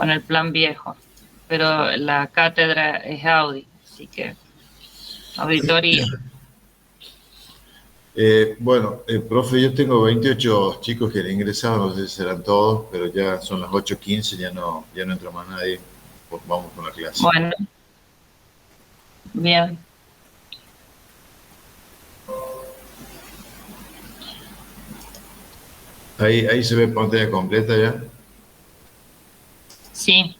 con el plan viejo, pero la cátedra es Audi, así que auditoría. Bueno, profe, yo tengo 28 chicos que han ingresado, no sé si serán todos, pero ya son las 8:15, ya no entra más nadie. Pues vamos con la clase. Bueno, bien. Ahí se ve pantalla completa ya. Sí.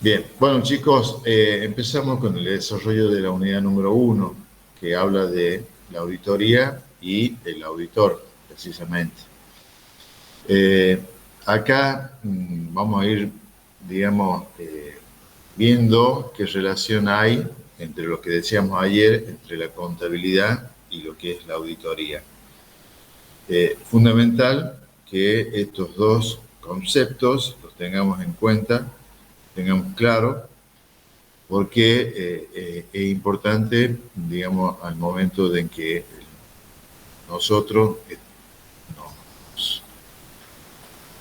Bien, bueno chicos, empezamos con el desarrollo de la unidad número 1, que habla de la auditoría y el auditor, precisamente. Acá vamos a ir, digamos, viendo qué relación hay entre lo que decíamos ayer, entre la contabilidad y lo que es la auditoría. Fundamental que estos dos conceptos los tengamos en cuenta, tengamos claro, porque es importante, digamos, al momento de en que nosotros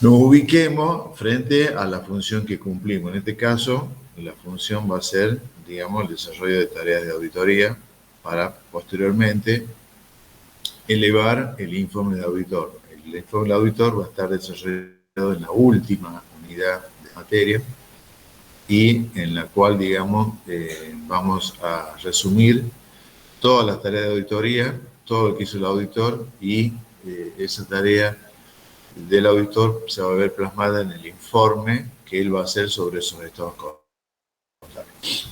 nos ubiquemos frente a la función que cumplimos. En este caso, la función va a ser, digamos, el desarrollo de tareas de auditoría para posteriormente elevar el informe de auditor. El informe de auditor va a estar desarrollado en la última unidad de materia y en la cual, digamos, vamos a resumir todas las tareas de auditoría, todo lo que hizo el auditor y esa tarea del auditor se va a ver plasmada en el informe que él va a hacer sobre esos estados contables.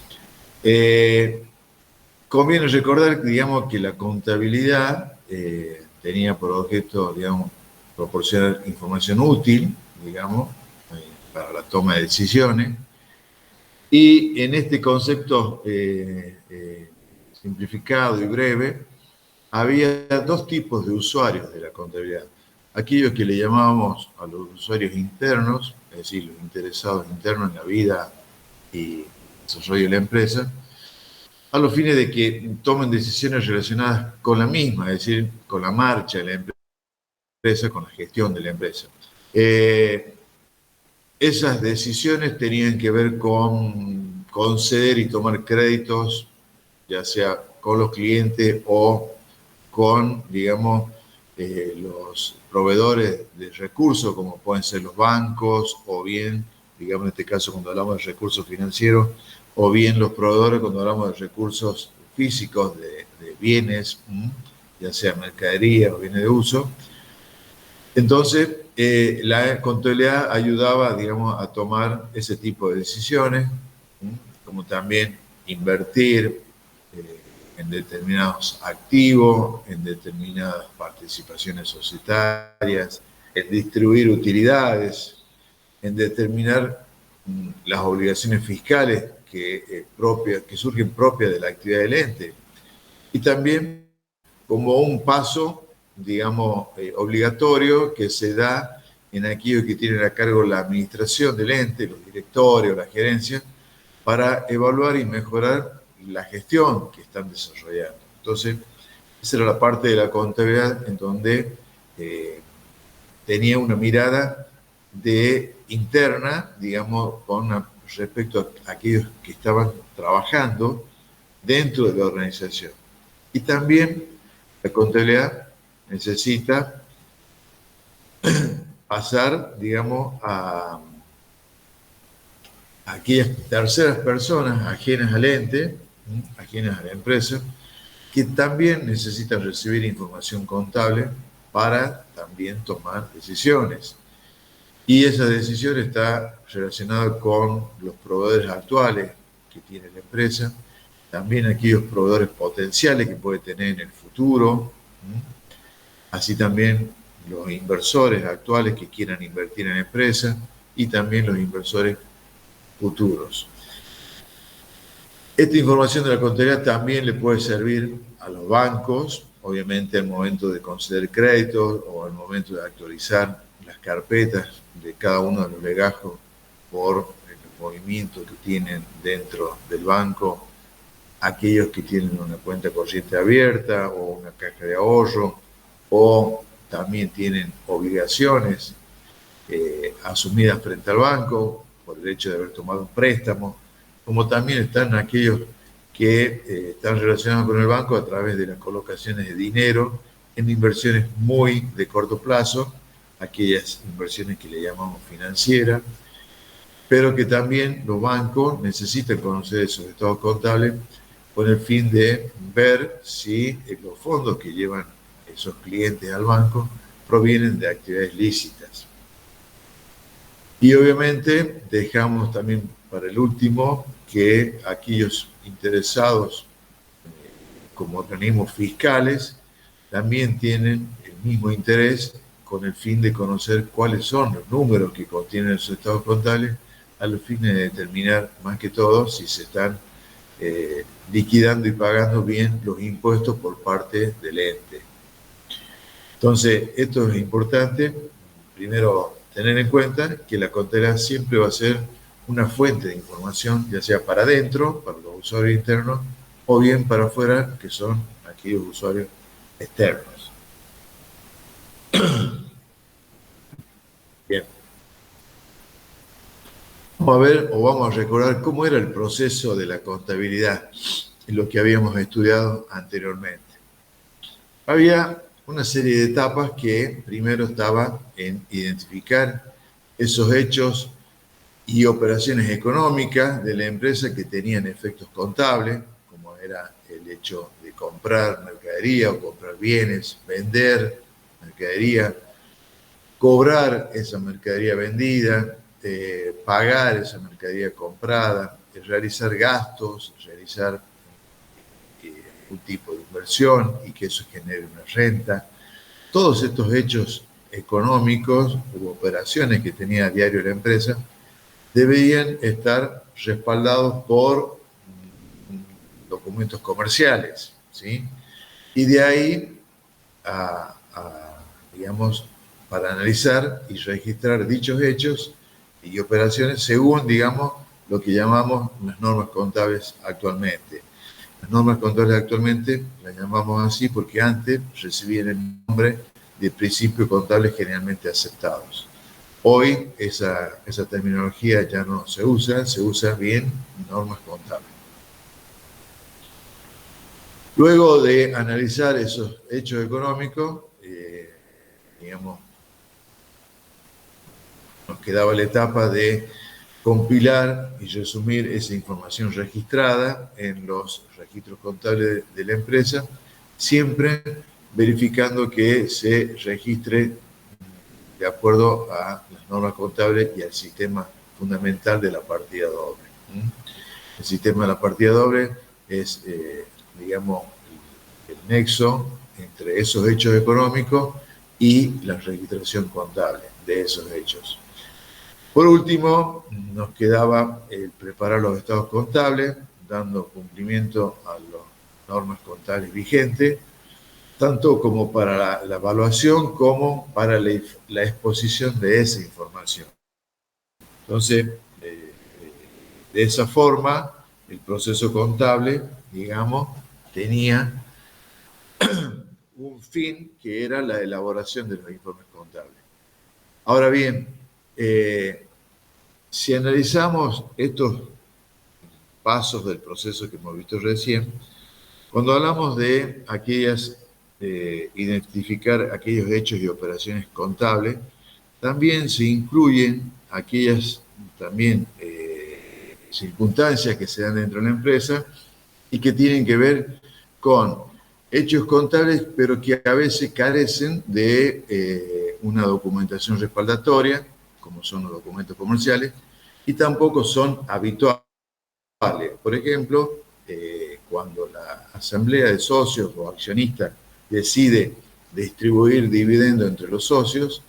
Conviene recordar, digamos, que la contabilidad tenía por objeto, digamos, proporcionar información útil, digamos, para la toma de decisiones. Y en este concepto simplificado y breve, había dos tipos de usuarios de la contabilidad. Aquellos que le llamábamos a los usuarios internos, es decir, los interesados internos en la vida y desarrollo de la empresa, a los fines de que tomen decisiones relacionadas con la misma, es decir, con la marcha de la empresa, con la gestión de la empresa. Esas decisiones tenían que ver con conceder y tomar créditos, ya sea con los clientes o con, digamos, los proveedores de recursos, como pueden ser los bancos, o bien, digamos, en este caso, cuando hablamos de recursos financieros, o bien los proveedores cuando hablamos de recursos físicos, de bienes, ya sea mercadería o bienes de uso. Entonces, la contabilidad ayudaba, digamos, a tomar ese tipo de decisiones, como también invertir en determinados activos, en determinadas participaciones societarias, en distribuir utilidades, en determinar las obligaciones fiscales que surgen propias de la actividad del ente. Y también como un paso, digamos, obligatorio que se da en aquellos que tienen a cargo la administración del ente, los directores o la gerencia, para evaluar y mejorar la gestión que están desarrollando. Entonces, esa era la parte de la contabilidad en donde tenía una mirada interna, digamos, respecto a aquellos que estaban trabajando dentro de la organización. Y también la contabilidad necesita pasar, digamos, a aquellas terceras personas ajenas al ente, ajenas a la empresa, que también necesitan recibir información contable para también tomar decisiones. Y esa decisión está relacionada con los proveedores actuales que tiene la empresa, también aquellos proveedores potenciales que puede tener en el futuro, así también los inversores actuales que quieran invertir en la empresa y también los inversores futuros. Esta información de la contabilidad también le puede servir a los bancos, obviamente al momento de conceder créditos o al momento de actualizar las carpetas de cada uno de los legajos por el movimiento que tienen dentro del banco, aquellos que tienen una cuenta corriente abierta o una caja de ahorro o también tienen obligaciones asumidas frente al banco por el hecho de haber tomado un préstamo, como también están aquellos que están relacionados con el banco a través de las colocaciones de dinero en inversiones muy de corto plazo, aquellas inversiones que le llamamos financieras, pero que también los bancos necesitan conocer esos estados contables con el fin de ver si los fondos que llevan esos clientes al banco provienen de actividades lícitas. Y obviamente dejamos también para el último que aquellos interesados como organismos fiscales también tienen el mismo interés con el fin de conocer cuáles son los números que contienen esos estados contables a los fines de determinar más que todo si se están liquidando y pagando bien los impuestos por parte del ente. Entonces, esto es importante. Primero, tener en cuenta que la contabilidad siempre va a ser una fuente de información, ya sea para adentro, para los usuarios internos, o bien para afuera, que son aquellos usuarios externos. Bien. Vamos a ver o vamos a recordar cómo era el proceso de la contabilidad en lo que habíamos estudiado anteriormente. Había una serie de etapas que primero estaba en identificar esos hechos y operaciones económicas de la empresa que tenían efectos contables, como era el hecho de comprar mercadería o comprar bienes, vender mercadería, cobrar esa mercadería vendida, pagar esa mercadería comprada, realizar gastos, realizar un tipo de inversión y que eso genere una renta. Todos estos hechos económicos u operaciones que tenía a diario la empresa deberían estar respaldados por documentos comerciales, ¿sí? Y de ahí digamos, para analizar y registrar dichos hechos y operaciones según, digamos, lo que llamamos las normas contables actualmente. Las normas contables actualmente las llamamos así porque antes recibían el nombre de principios contables generalmente aceptados. Hoy esa terminología ya no se usa bien normas contables. Luego de analizar esos hechos económicos, digamos, nos quedaba la etapa de compilar y resumir esa información registrada en los registros contables de la empresa, siempre verificando que se registre de acuerdo a las normas contables y al sistema fundamental de la partida doble. El sistema de la partida doble es, digamos, el nexo entre esos hechos económicos y la registración contable de esos hechos. Por último, nos quedaba preparar los estados contables, dando cumplimiento a las normas contables vigentes, tanto como para la evaluación como para la exposición de esa información. Entonces, de esa forma, el proceso contable, digamos, tenía un fin que era la elaboración de los informes contables. Ahora bien, si analizamos estos pasos del proceso que hemos visto recién, cuando hablamos de identificar aquellos hechos y operaciones contables, también se incluyen aquellas también circunstancias que se dan dentro de la empresa y que tienen que ver con hechos contables, pero que a veces carecen de una documentación respaldatoria, como son los documentos comerciales, y tampoco son habituales. Por ejemplo, cuando la asamblea de socios o accionistas decide distribuir dividendos entre los socios,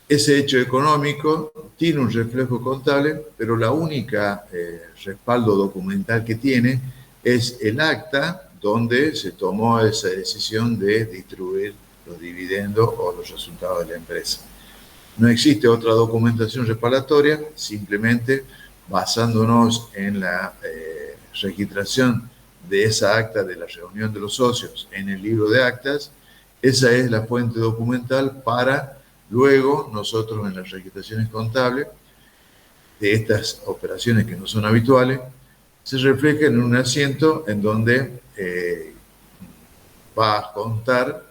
ese hecho económico tiene un reflejo contable, pero la única respaldo documental que tiene es el acta donde se tomó esa decisión de distribuir los dividendos o los resultados de la empresa. No existe otra documentación respaldatoria, simplemente basándonos en la registración de esa acta de la reunión de los socios en el libro de actas, esa es la fuente documental para Luego, nosotros en las registraciones contables de estas operaciones que no son habituales, se refleja en un asiento en donde va a contar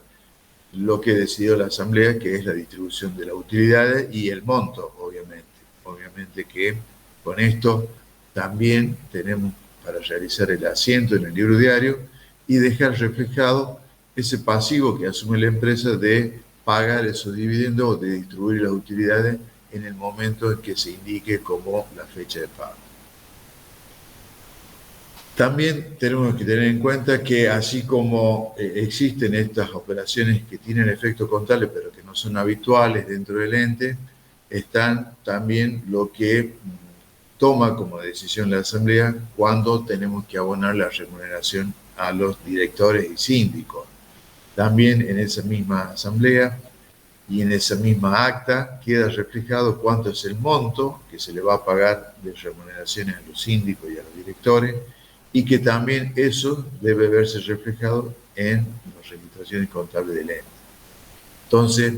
lo que decidió la Asamblea, que es la distribución de las utilidades y el monto, obviamente. Obviamente que con esto también tenemos para realizar el asiento en el libro diario y dejar reflejado ese pasivo que asume la empresa de pagar esos dividendos o de distribuir las utilidades en el momento en que se indique como la fecha de pago. También tenemos que tener en cuenta que así como existen estas operaciones que tienen efecto contable pero que no son habituales dentro del ente, están también lo que toma como decisión la Asamblea cuando tenemos que abonar la remuneración a los directores y síndicos. También en esa misma Asamblea y en esa misma acta queda reflejado cuánto es el monto que se le va a pagar de remuneraciones a los síndicos y a los directores, y que también eso debe verse reflejado en las registraciones contables del ente. Entonces,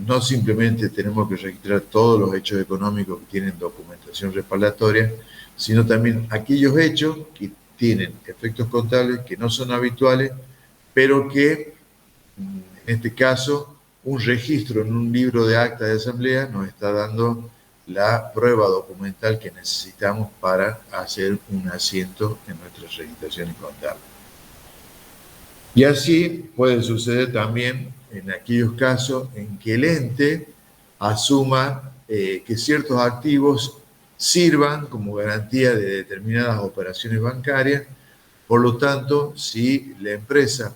no simplemente tenemos que registrar todos los hechos económicos que tienen documentación respaldatoria, sino también aquellos hechos que tienen efectos contables que no son habituales, pero que, en este caso, un registro en un libro de acta de asamblea nos está dando la prueba documental que necesitamos para hacer un asiento en nuestras registraciones contables. Y así puede suceder también en aquellos casos en que el ente asuma que ciertos activos sirvan como garantía de determinadas operaciones bancarias. Por lo tanto, si la empresa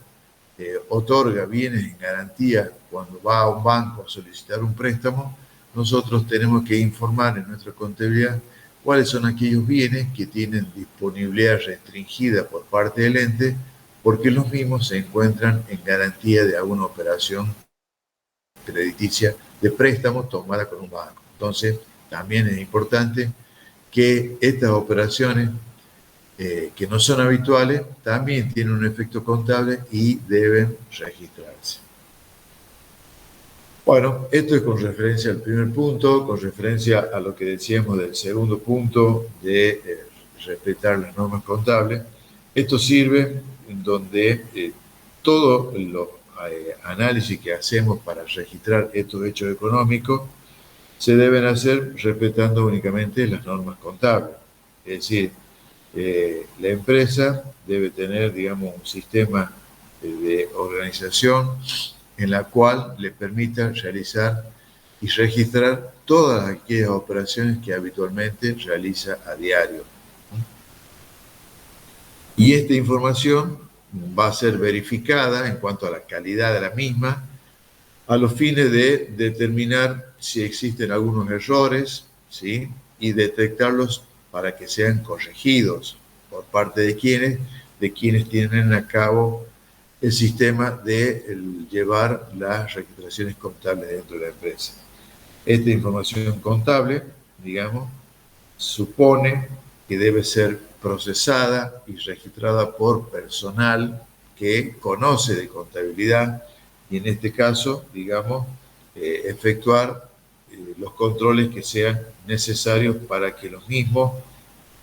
otorga bienes en garantía cuando va a un banco a solicitar un préstamo, nosotros tenemos que informar en nuestra contabilidad cuáles son aquellos bienes que tienen disponibilidad restringida por parte del ente, porque los mismos se encuentran en garantía de alguna operación crediticia de préstamo tomada con un banco. Entonces, también es importante que estas operaciones que no son habituales también tienen un efecto contable y deben registrarse. Bueno, esto es con referencia al primer punto, con referencia a lo que decíamos del segundo punto de respetar las normas contables. Esto sirve en donde todos los análisis que hacemos para registrar estos hechos económicos se deben hacer respetando únicamente las normas contables. Es decir, la empresa debe tener, digamos, un sistema de organización en la cual le permita realizar y registrar todas aquellas operaciones que habitualmente realiza a diario. Y esta información va a ser verificada en cuanto a la calidad de la misma a los fines de determinar si existen algunos errores, ¿sí? Y detectarlos para que sean corregidos por parte de quienes tienen a cabo el sistema de llevar las registraciones contables dentro de la empresa. Esta información contable, digamos, supone que debe ser procesada y registrada por personal que conoce de contabilidad y en este caso, digamos, efectuar los controles que sean necesarios para que los mismos,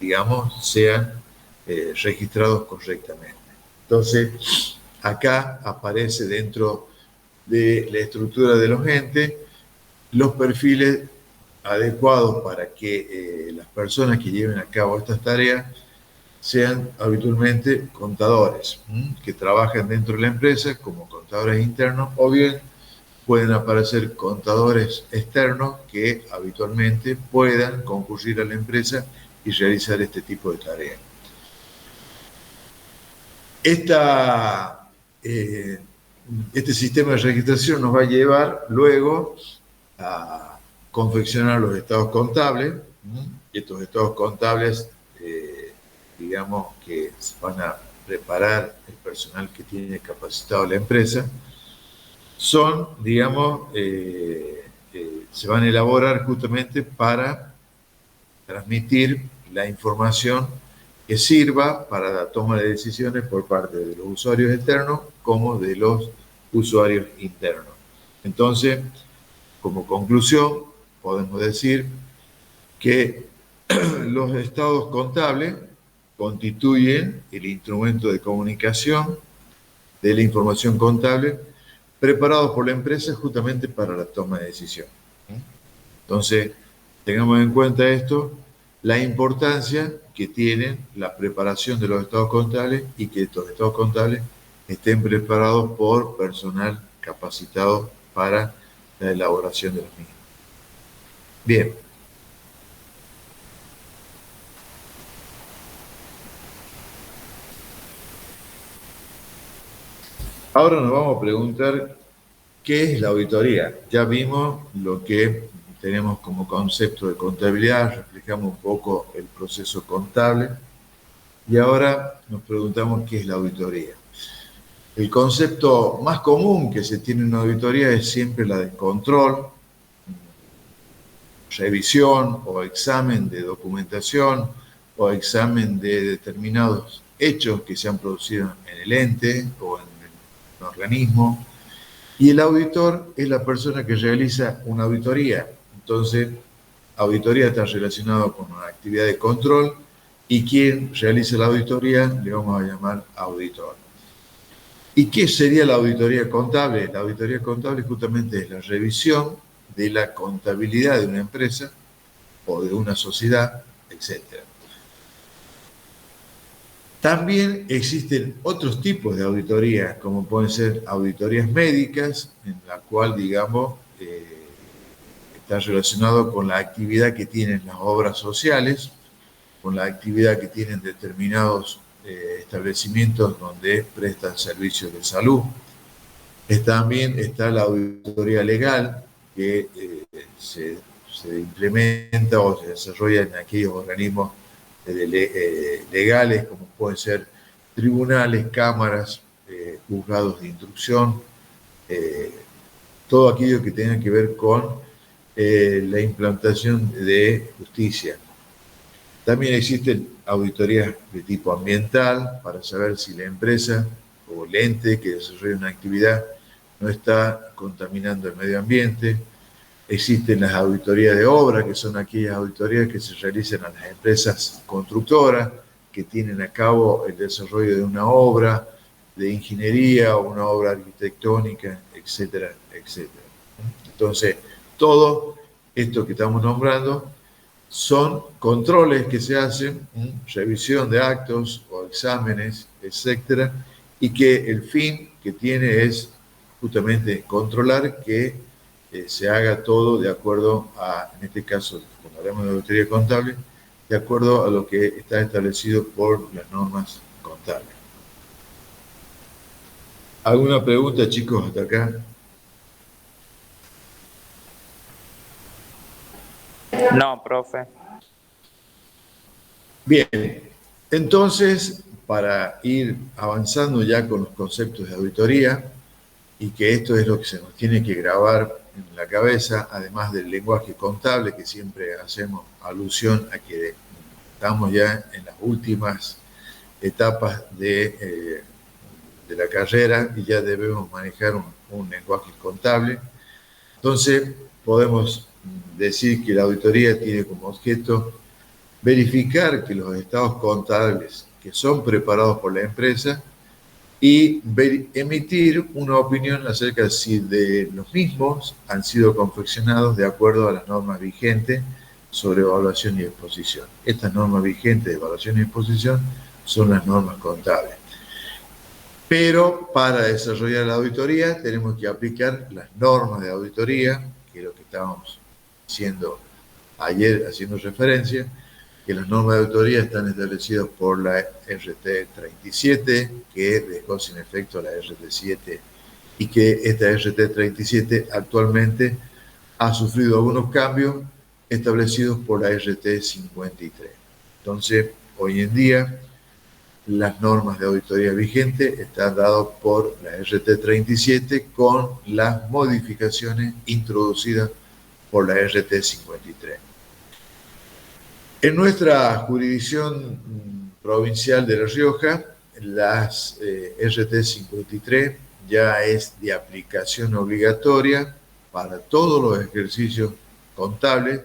digamos, sean registrados correctamente. Entonces, acá aparece dentro de la estructura de los entes los perfiles adecuados para que las personas que lleven a cabo estas tareas sean habitualmente contadores, que trabajan dentro de la empresa como contadores internos, o bien pueden aparecer contadores externos que habitualmente puedan concurrir a la empresa y realizar este tipo de tareas. Este sistema de registración nos va a llevar luego a confeccionar los estados contables. Y estos estados contables, digamos que van a preparar el personal que tiene capacitado la empresa, son, digamos, se van a elaborar justamente para transmitir la información que sirva para la toma de decisiones por parte de los usuarios externos como de los usuarios internos. Entonces, como conclusión, podemos decir que los estados contables constituyen el instrumento de comunicación de la información contable preparados por la empresa justamente para la toma de decisión. Entonces, tengamos en cuenta esto, la importancia que tiene la preparación de los estados contables y que estos estados contables estén preparados por personal capacitado para la elaboración de los mismos. Bien. Ahora nos vamos a preguntar qué es la auditoría. Ya vimos lo que tenemos como concepto de contabilidad, reflejamos un poco el proceso contable y ahora nos preguntamos qué es la auditoría. El concepto más común que se tiene en una auditoría es siempre la de control, revisión o examen de documentación o examen de determinados hechos que se han producido en el ente o en el organismo. Y el auditor es la persona que realiza una auditoría. Entonces, auditoría está relacionado con una actividad de control y quien realiza la auditoría le vamos a llamar auditor. ¿Y qué sería la auditoría contable? La auditoría contable justamente es la revisión de la contabilidad de una empresa o de una sociedad, etc. También existen otros tipos de auditorías, como pueden ser auditorías médicas, en la cual, digamos, está relacionado con la actividad que tienen las obras sociales, con la actividad que tienen determinados establecimientos donde prestan servicios de salud. También está la auditoría legal, que se implementa o se desarrolla en aquellos organismos legales, como pueden ser tribunales, cámaras, juzgados de instrucción, todo aquello que tenga que ver con la implantación de justicia. También existen auditorías de tipo ambiental para saber si la empresa o el ente que desarrolla una actividad no está contaminando el medio ambiente. Existen las auditorías de obra, que son aquellas auditorías que se realizan a las empresas constructoras que tienen a cabo el desarrollo de una obra de ingeniería o una obra arquitectónica, etcétera, etcétera. Entonces, todo esto que estamos nombrando son controles que se hacen, revisión de actos o exámenes, etcétera, y que el fin que tiene es justamente controlar que se haga todo de acuerdo a, en este caso, cuando hablamos de auditoría contable, de acuerdo a lo que está establecido por las normas contables. ¿Alguna pregunta, chicos, hasta acá? No, profe. Bien, entonces, para ir avanzando ya con los conceptos de auditoría, y que esto es lo que se nos tiene que grabar en la cabeza, además del lenguaje contable, que siempre hacemos alusión a que estamos ya en las últimas etapas de la carrera y ya debemos manejar un lenguaje contable. Entonces, podemos decir que la auditoría tiene como objeto verificar que los estados contables que son preparados por la empresa y emitir una opinión acerca de si de los mismos han sido confeccionados de acuerdo a las normas vigentes sobre evaluación y exposición. Estas normas vigentes de evaluación y exposición son las normas contables. Pero para desarrollar la auditoría tenemos que aplicar las normas de auditoría, que es lo que estábamos haciendo ayer, haciendo referencia, que las normas de auditoría están establecidas por la RT37, que dejó sin efecto la RT7, y que esta RT37 actualmente ha sufrido algunos cambios establecidos por la RT53. Entonces, hoy en día, las normas de auditoría vigentes están dadas por la RT37 con las modificaciones introducidas por la RT53. En nuestra jurisdicción provincial de La Rioja, las RT53 ya es de aplicación obligatoria para todos los ejercicios contables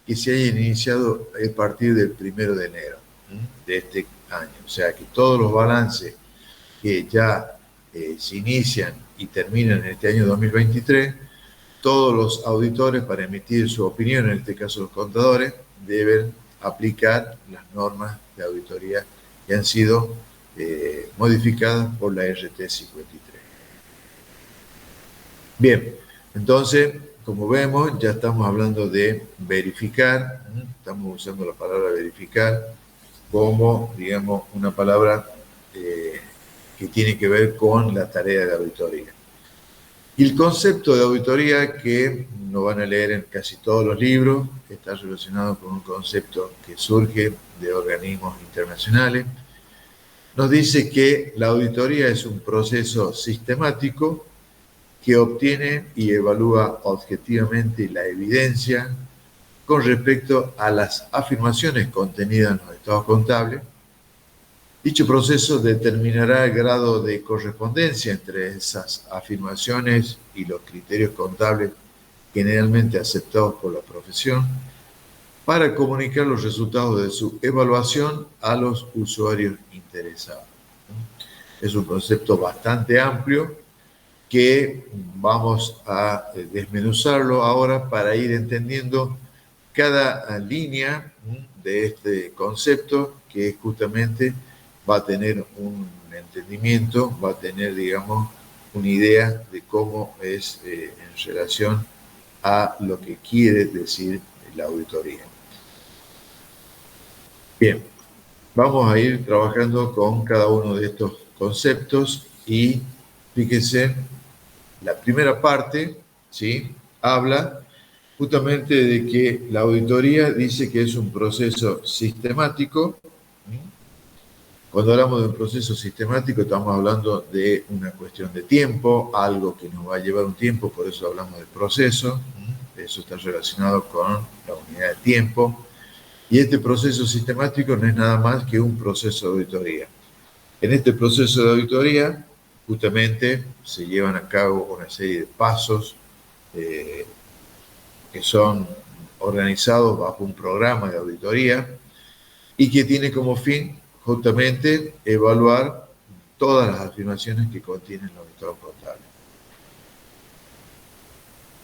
que se hayan iniciado a partir del 1 de enero de este año. O sea que todos los balances que ya se inician y terminan en este año 2023, todos los auditores, para emitir su opinión, en este caso los contadores, deben aplicar las normas de auditoría que han sido modificadas por la RT 53. Bien, entonces, como vemos, ya estamos hablando de verificar, estamos usando la palabra verificar como, digamos, una palabra que tiene que ver con la tarea de auditoría. Y el concepto de auditoría, que lo van a leer en casi todos los libros, está relacionado con un concepto que surge de organismos internacionales. Nos dice que la auditoría es un proceso sistemático que obtiene y evalúa objetivamente la evidencia con respecto a las afirmaciones contenidas en los estados contables. Dicho proceso determinará el grado de correspondencia entre esas afirmaciones y los criterios contables generalmente aceptados por la profesión para comunicar los resultados de su evaluación a los usuarios interesados. Es un concepto bastante amplio que vamos a desmenuzarlo ahora para ir entendiendo cada línea de este concepto, que justamente va a tener un entendimiento, va a tener, digamos, una idea de cómo es en relación a lo que quiere decir la auditoría. Bien, vamos a ir trabajando con cada uno de estos conceptos y fíjense, la primera parte, ¿sí?, habla justamente de que la auditoría dice que es un proceso sistemático. Cuando hablamos de un proceso sistemático estamos hablando de una cuestión de tiempo, algo que nos va a llevar un tiempo, por eso hablamos de proceso. Eso está relacionado con la unidad de tiempo. Y este proceso sistemático no es nada más que un proceso de auditoría. En este proceso de auditoría, justamente se llevan a cabo una serie de pasos que son organizados bajo un programa de auditoría y que tiene como fin justamente evaluar todas las afirmaciones que contienen los estados contables.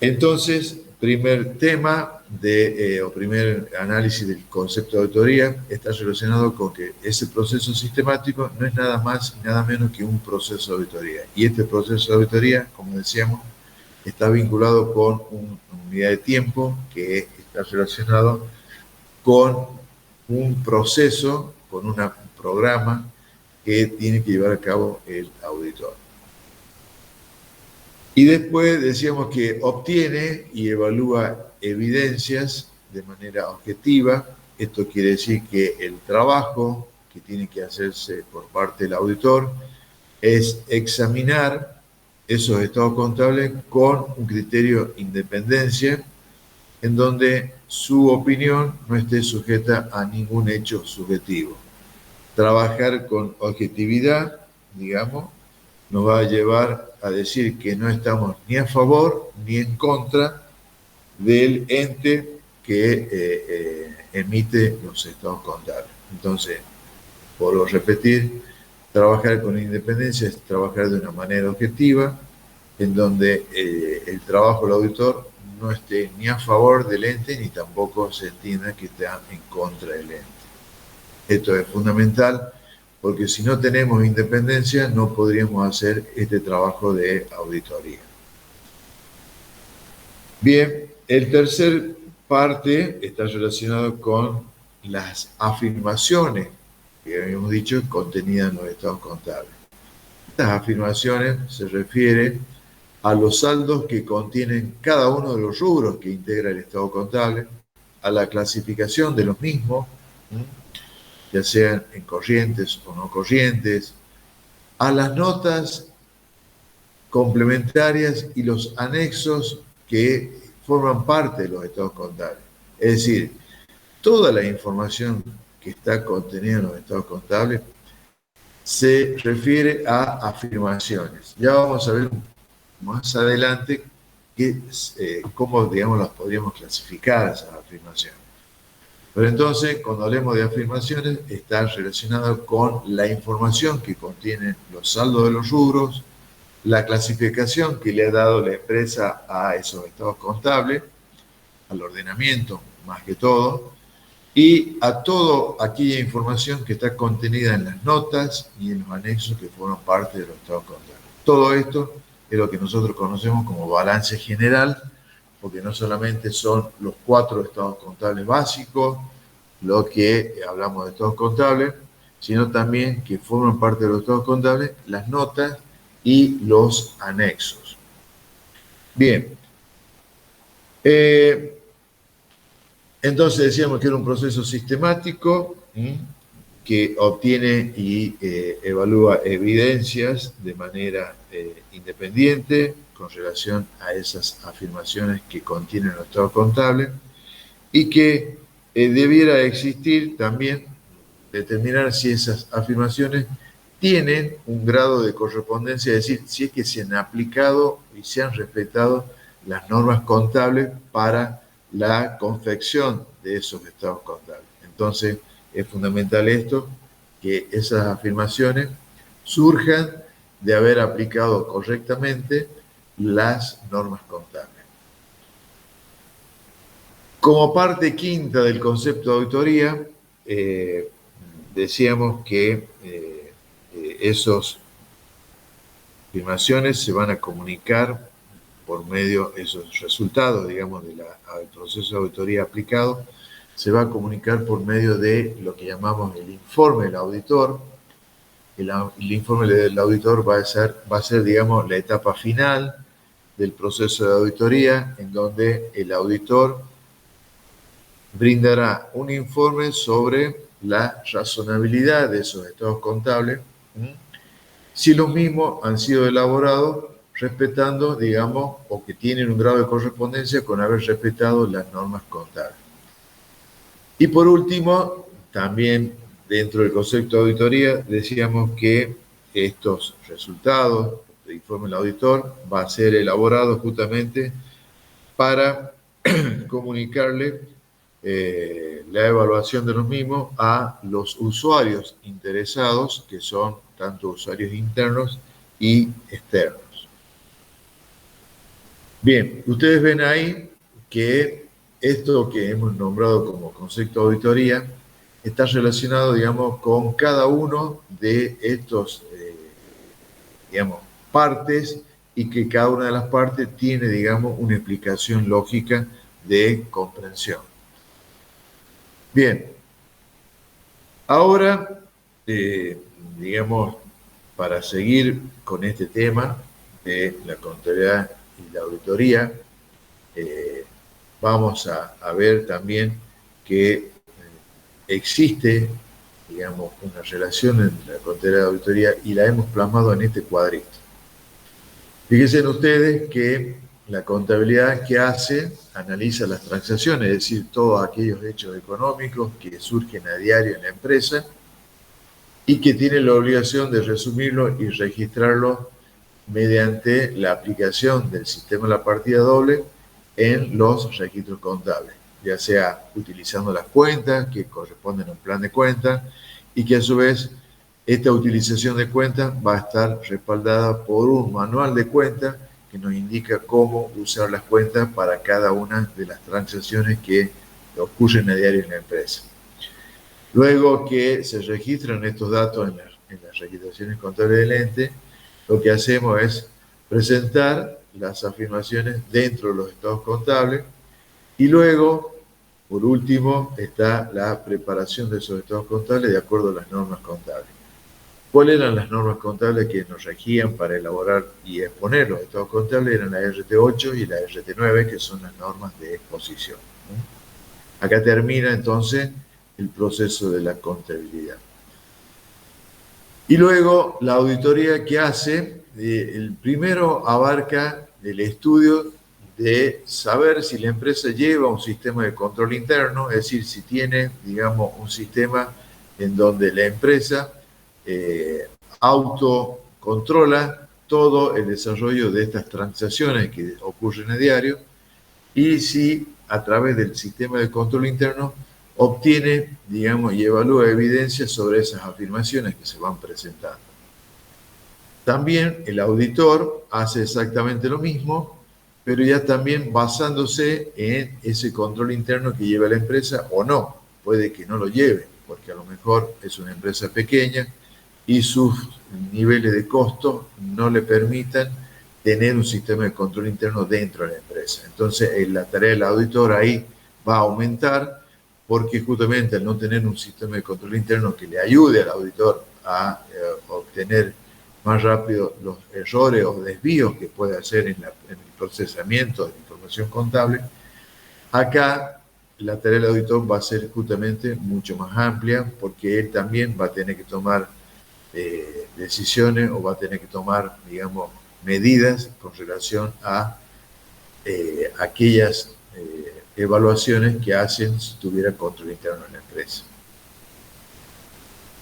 Entonces, primer tema o primer análisis del concepto de auditoría está relacionado con que ese proceso sistemático no es nada más y nada menos que un proceso de auditoría. Y este proceso de auditoría, como decíamos, está vinculado con una unidad de tiempo que está relacionado con un proceso, con un programa que tiene que llevar a cabo el auditor. Y después decíamos que obtiene y evalúa evidencias de manera objetiva. Esto quiere decir que el trabajo que tiene que hacerse por parte del auditor es examinar esos estados contables con un criterio de independencia, en donde su opinión no esté sujeta a ningún hecho subjetivo. Trabajar con objetividad, digamos, nos va a llevar a decir que no estamos ni a favor ni en contra del ente que emite los estados contables. Entonces, vuelvo a repetir, trabajar con independencia es trabajar de una manera objetiva, en donde el trabajo del auditor no esté ni a favor del ente, ni tampoco se entienda que esté en contra del ente. Esto es fundamental, porque si no tenemos independencia, no podríamos hacer este trabajo de auditoría. Bien, el tercer parte está relacionado con las afirmaciones que habíamos dicho contenidas en los estados contables. Estas afirmaciones se refieren a los saldos que contienen cada uno de los rubros que integra el estado contable, a la clasificación de los mismos, ya sean en corrientes o no corrientes, a las notas complementarias y los anexos que forman parte de los estados contables. Es decir, toda la información que está contenida en los estados contables se refiere a afirmaciones. Ya vamos a ver más adelante cómo, digamos, las podríamos clasificar esas afirmaciones. Pero entonces, cuando hablemos de afirmaciones, está relacionado con la información que contienen los saldos de los rubros, la clasificación que le ha dado la empresa a esos estados contables, al ordenamiento más que todo, y a toda aquella información que está contenida en las notas y en los anexos que forman parte de los estados contables. Todo esto es lo que nosotros conocemos como balance general, porque no solamente son los 4 estados contables básicos, lo que hablamos de estados contables, sino también que forman parte de los estados contables las notas y los anexos. Bien. Entonces decíamos que era un proceso sistemático que obtiene y evalúa evidencias de manera independiente con relación a esas afirmaciones que contienen los estados contables y que debiera existir también determinar si esas afirmaciones tienen un grado de correspondencia, es decir, si es que se han aplicado y se han respetado las normas contables para la confección de esos estados contables. Entonces, es fundamental esto, que esas afirmaciones surjan de haber aplicado correctamente las normas contables. Como parte quinta del concepto de auditoría, decíamos que esas afirmaciones se van a comunicar por medio de esos resultados, digamos, del proceso de auditoría aplicado, se va a comunicar por medio de lo que llamamos el informe del auditor. El informe del auditor va a ser, digamos, la etapa final del proceso de auditoría, en donde el auditor brindará un informe sobre la razonabilidad de esos estados contables, si los mismos han sido elaborados respetando, digamos, o que tienen un grado de correspondencia con haber respetado las normas contables. Y por último, también dentro del concepto de auditoría, decíamos que estos resultados del informe del auditor va a ser elaborado justamente para comunicarle la evaluación de los mismos a los usuarios interesados, que son tanto usuarios internos y externos. Bien, ustedes ven ahí que esto que hemos nombrado como concepto de auditoría está relacionado, digamos, con cada uno de estos, digamos, partes y que cada una de las partes tiene, digamos, una explicación lógica de comprensión. Bien, ahora, digamos, para seguir con este tema de la contabilidad y la auditoría, vamos a ver también que existe, digamos, una relación entre la contabilidad y la auditoría y la hemos plasmado en este cuadrito. Fíjense ustedes que la contabilidad que hace, analiza las transacciones, es decir, todos aquellos hechos económicos que surgen a diario en la empresa y que tiene la obligación de resumirlo y registrarlo mediante la aplicación del sistema de la partida doble en los registros contables, ya sea utilizando las cuentas que corresponden a un plan de cuentas y que a su vez esta utilización de cuentas va a estar respaldada por un manual de cuentas que nos indica cómo usar las cuentas para cada una de las transacciones que ocurren a diario en la empresa. Luego que se registran estos datos en las registraciones contables del ente, lo que hacemos es presentar las afirmaciones dentro de los estados contables y luego, por último, está la preparación de esos estados contables de acuerdo a las normas contables. ¿Cuáles eran las normas contables que nos regían para elaborar y exponer los estados contables? Eran la RT8 y la RT9, que son las normas de exposición. Acá termina entonces el proceso de la contabilidad. Y luego la auditoría que hace, el primero abarca el estudio de saber si la empresa lleva un sistema de control interno, es decir, si tiene, digamos, un sistema en donde la empresa autocontrola todo el desarrollo de estas transacciones que ocurren a diario y si a través del sistema de control interno obtiene, digamos, y evalúa evidencias sobre esas afirmaciones que se van presentando. También el auditor hace exactamente lo mismo, pero ya también basándose en ese control interno que lleva la empresa o no. Puede que no lo lleve, porque a lo mejor es una empresa pequeña y sus niveles de costo no le permitan tener un sistema de control interno dentro de la empresa. Entonces, la tarea del auditor ahí va a aumentar porque justamente al no tener un sistema de control interno que le ayude al auditor a obtener más rápido los errores o desvíos que puede hacer en el procesamiento de la información contable, acá la tarea del auditor va a ser justamente mucho más amplia porque él también va a tener que tomar decisiones o va a tener que tomar, digamos, medidas con relación a aquellas evaluaciones que hacen si tuviera control interno en la empresa.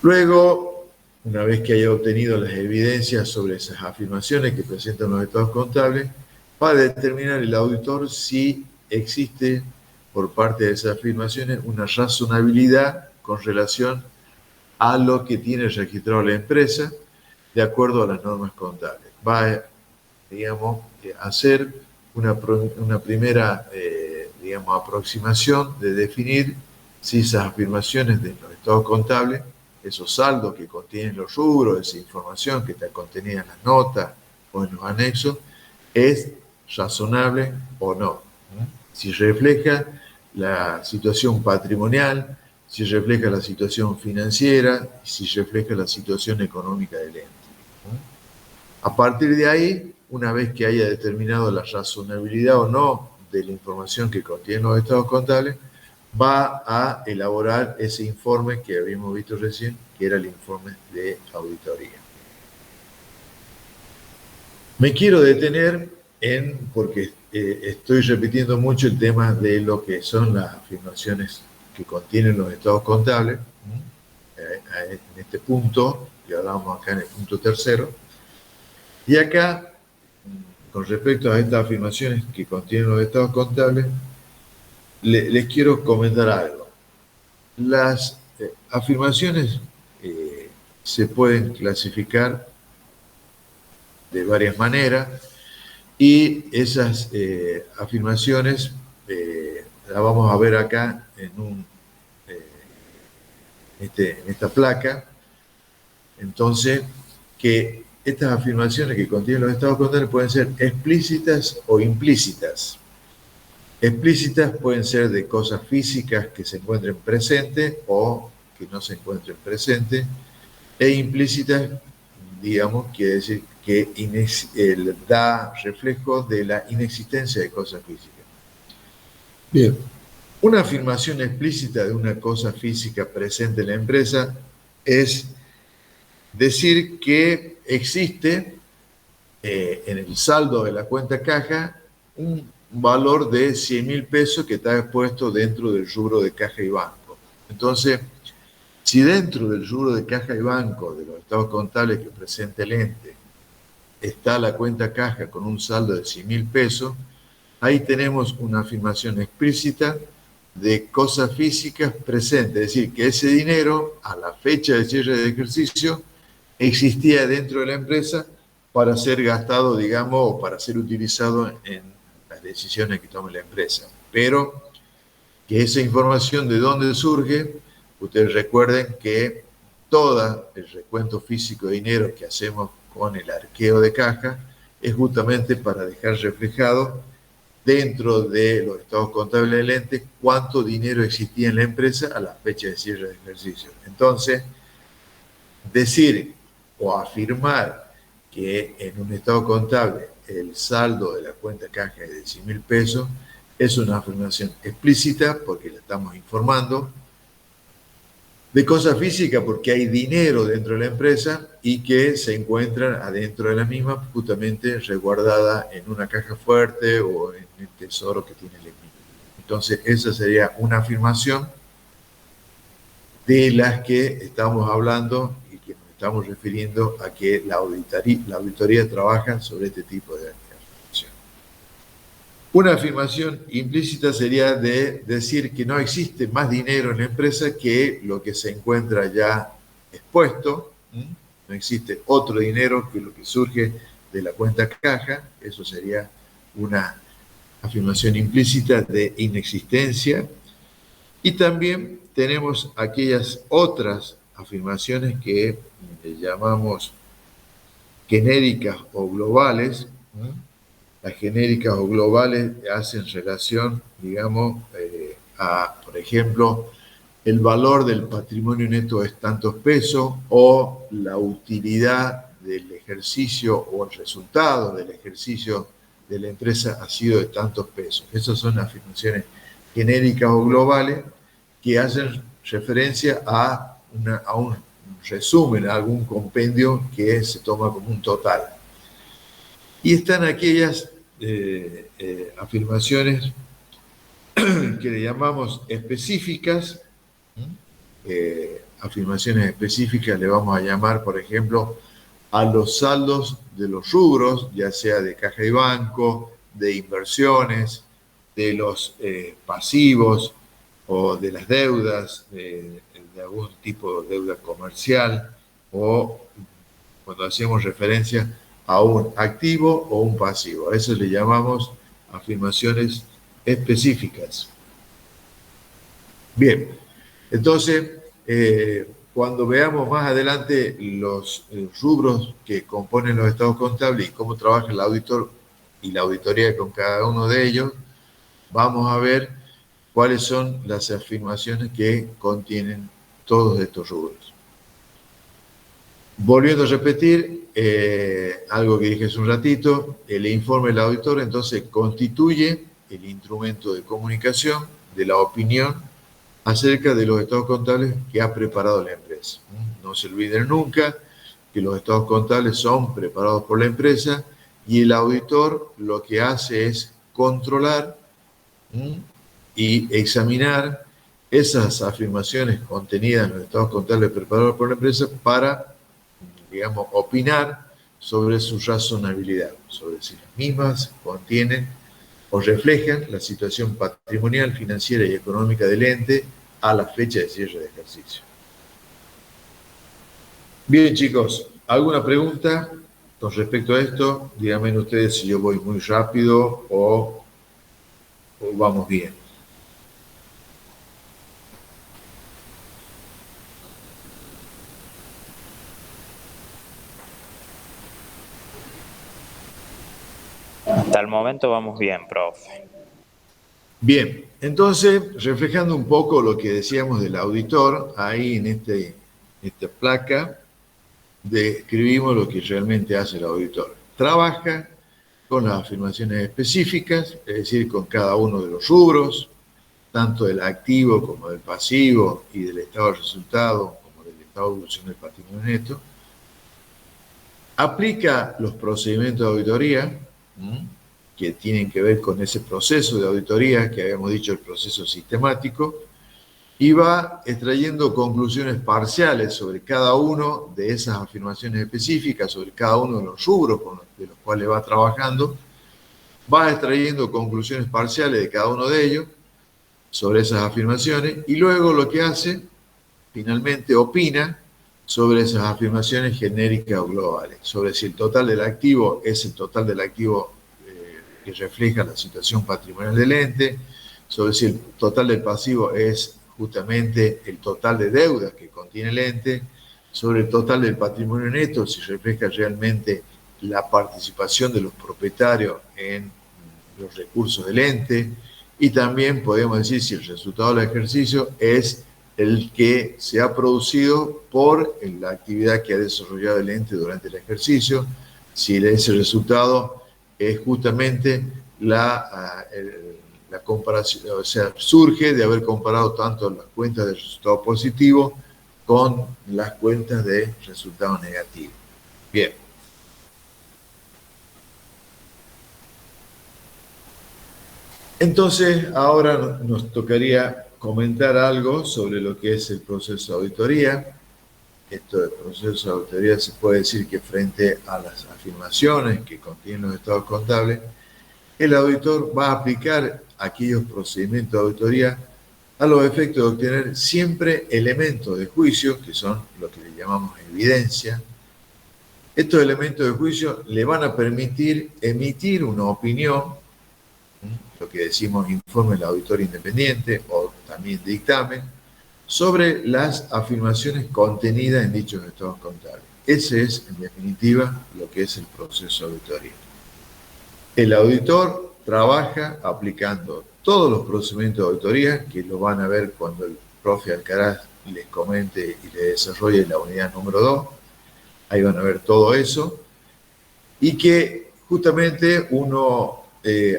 Luego, una vez que haya obtenido las evidencias sobre esas afirmaciones que presentan los estados contables, va a determinar el auditor si existe por parte de esas afirmaciones una razonabilidad con relación a lo que tiene registrado la empresa de acuerdo a las normas contables. Va a, digamos, hacer una primera, digamos, aproximación de definir si esas afirmaciones de los estados contables, esos saldos que contienen los rubros, esa información que está contenida en las notas o en los anexos, es razonable o no. Si refleja la situación patrimonial, si refleja la situación financiera, si refleja la situación económica del ente. A partir de ahí, una vez que haya determinado la razonabilidad o no de la información que contienen los estados contables, va a elaborar ese informe que habíamos visto recién, que era el informe de auditoría. Me quiero detener porque estoy repitiendo mucho el tema de lo que son las afirmaciones que contienen los estados contables, en este punto, que hablamos acá en el punto tercero, y acá, con respecto a estas afirmaciones que contienen los estados contables, les quiero comentar algo. Las afirmaciones se pueden clasificar de varias maneras y esas afirmaciones las vamos a ver acá en esta placa. Entonces, que estas afirmaciones que contienen los estados contables pueden ser explícitas o implícitas. Explícitas pueden ser de cosas físicas que se encuentren presentes o que no se encuentren presentes, e implícitas, digamos, quiere decir que da reflejo de la inexistencia de cosas físicas. Bien, una afirmación explícita de una cosa física presente en la empresa es decir que existe en el saldo de la cuenta caja un valor de 100.000 pesos que está expuesto dentro del rubro de caja y banco. Entonces, si dentro del rubro de caja y banco, de los estados contables que presenta el ente, está la cuenta caja con un saldo de 100.000 pesos, ahí tenemos una afirmación explícita de cosas físicas presentes, es decir, que ese dinero a la fecha de cierre de ejercicio existía dentro de la empresa para ser gastado, digamos, o para ser utilizado en las decisiones que tome la empresa. Pero que esa información de dónde surge, ustedes recuerden que todo el recuento físico de dinero que hacemos con el arqueo de caja es justamente para dejar reflejado dentro de los estados contables del ente cuánto dinero existía en la empresa a la fecha de cierre de ejercicio. Entonces, decir o afirmar que en un estado contable el saldo de la cuenta caja es de 100.000 pesos es una afirmación explícita porque le estamos informando de cosas físicas porque hay dinero dentro de la empresa y que se encuentran adentro de la misma justamente resguardada en una caja fuerte o en el tesoro que tiene el mismo. Entonces esa sería una afirmación de las que estamos hablando y que nos estamos refiriendo a que la auditoría trabaja sobre este tipo de afirmación. Una afirmación implícita sería de decir que no existe más dinero en la empresa que lo que se encuentra ya expuesto. No existe otro dinero que lo que surge de la cuenta caja. Eso sería una afirmación implícita de inexistencia. Y también tenemos aquellas otras afirmaciones que llamamos genéricas o globales. Las genéricas o globales hacen relación, digamos, a, por ejemplo, el valor del patrimonio neto es tantos pesos, o la utilidad del ejercicio o el resultado del ejercicio de la empresa ha sido de tantos pesos. Esas son afirmaciones genéricas o globales que hacen referencia a un resumen, a algún compendio que se toma como un total. Y están aquellas afirmaciones que le llamamos específicas. Afirmaciones específicas le vamos a llamar, por ejemplo, a los saldos de los rubros, ya sea de caja y banco, de inversiones, de los pasivos o de las deudas, de algún tipo de deuda comercial, o cuando hacemos referencia a un activo o un pasivo. A eso le llamamos afirmaciones específicas. Bien, entonces, cuando veamos más adelante los rubros que componen los estados contables y cómo trabaja el auditor y la auditoría con cada uno de ellos, vamos a ver cuáles son las afirmaciones que contienen todos estos rubros. Volviendo a repetir, algo que dije hace un ratito, el informe del auditor entonces constituye el instrumento de comunicación de la opinión acerca de los estados contables que ha preparado la empresa. No se olviden nunca que los estados contables son preparados por la empresa y el auditor lo que hace es controlar y examinar esas afirmaciones contenidas en los estados contables preparados por la empresa para, digamos, opinar sobre su razonabilidad, sobre si las mismas contienen o reflejan la situación patrimonial, financiera y económica del ente a la fecha de cierre de ejercicio. Bien, chicos, ¿alguna pregunta con respecto a esto? Díganme ustedes si yo voy muy rápido o vamos bien. Hasta el momento vamos bien, profe. Bien, entonces, reflejando un poco lo que decíamos del auditor, ahí en esta placa describimos lo que realmente hace el auditor. Trabaja con las afirmaciones específicas, es decir, con cada uno de los rubros, tanto del activo como del pasivo y del estado de resultado, como del estado de evolución del patrimonio neto. Aplica los procedimientos de auditoría, que tienen que ver con ese proceso de auditoría que habíamos dicho, el proceso sistemático, y va extrayendo conclusiones parciales sobre cada uno de esas afirmaciones específicas, sobre cada uno de los rubros de los cuales va trabajando, va extrayendo conclusiones parciales de cada uno de ellos sobre esas afirmaciones, y luego lo que hace, finalmente opina sobre esas afirmaciones genéricas o globales, sobre si el total del activo es el total del activo que refleja la situación patrimonial del ente, sobre si el total del pasivo es justamente el total de deudas que contiene el ente, sobre el total del patrimonio neto, si refleja realmente la participación de los propietarios en los recursos del ente, y también podemos decir si el resultado del ejercicio es el que se ha producido por la actividad que ha desarrollado el ente durante el ejercicio, si ese resultado es justamente la comparación, o sea, surge de haber comparado tanto las cuentas de resultado positivo con las cuentas de resultado negativo. Bien. Entonces, ahora nos tocaría comentar algo sobre lo que es el proceso de auditoría. Esto del proceso de auditoría se puede decir que frente a las afirmaciones que contienen los estados contables, el auditor va a aplicar aquellos procedimientos de auditoría a los efectos de obtener siempre elementos de juicio, que son lo que le llamamos evidencia. Estos elementos de juicio le van a permitir emitir una opinión, lo que decimos informe del auditor independiente o también dictamen, sobre las afirmaciones contenidas en dichos estados contables. Ese es, en definitiva, lo que es el proceso de auditoría. El auditor trabaja aplicando todos los procedimientos de auditoría, que lo van a ver cuando el profe Alcaraz les comente y les desarrolle la unidad número 2. Ahí van a ver todo eso. Y que justamente uno,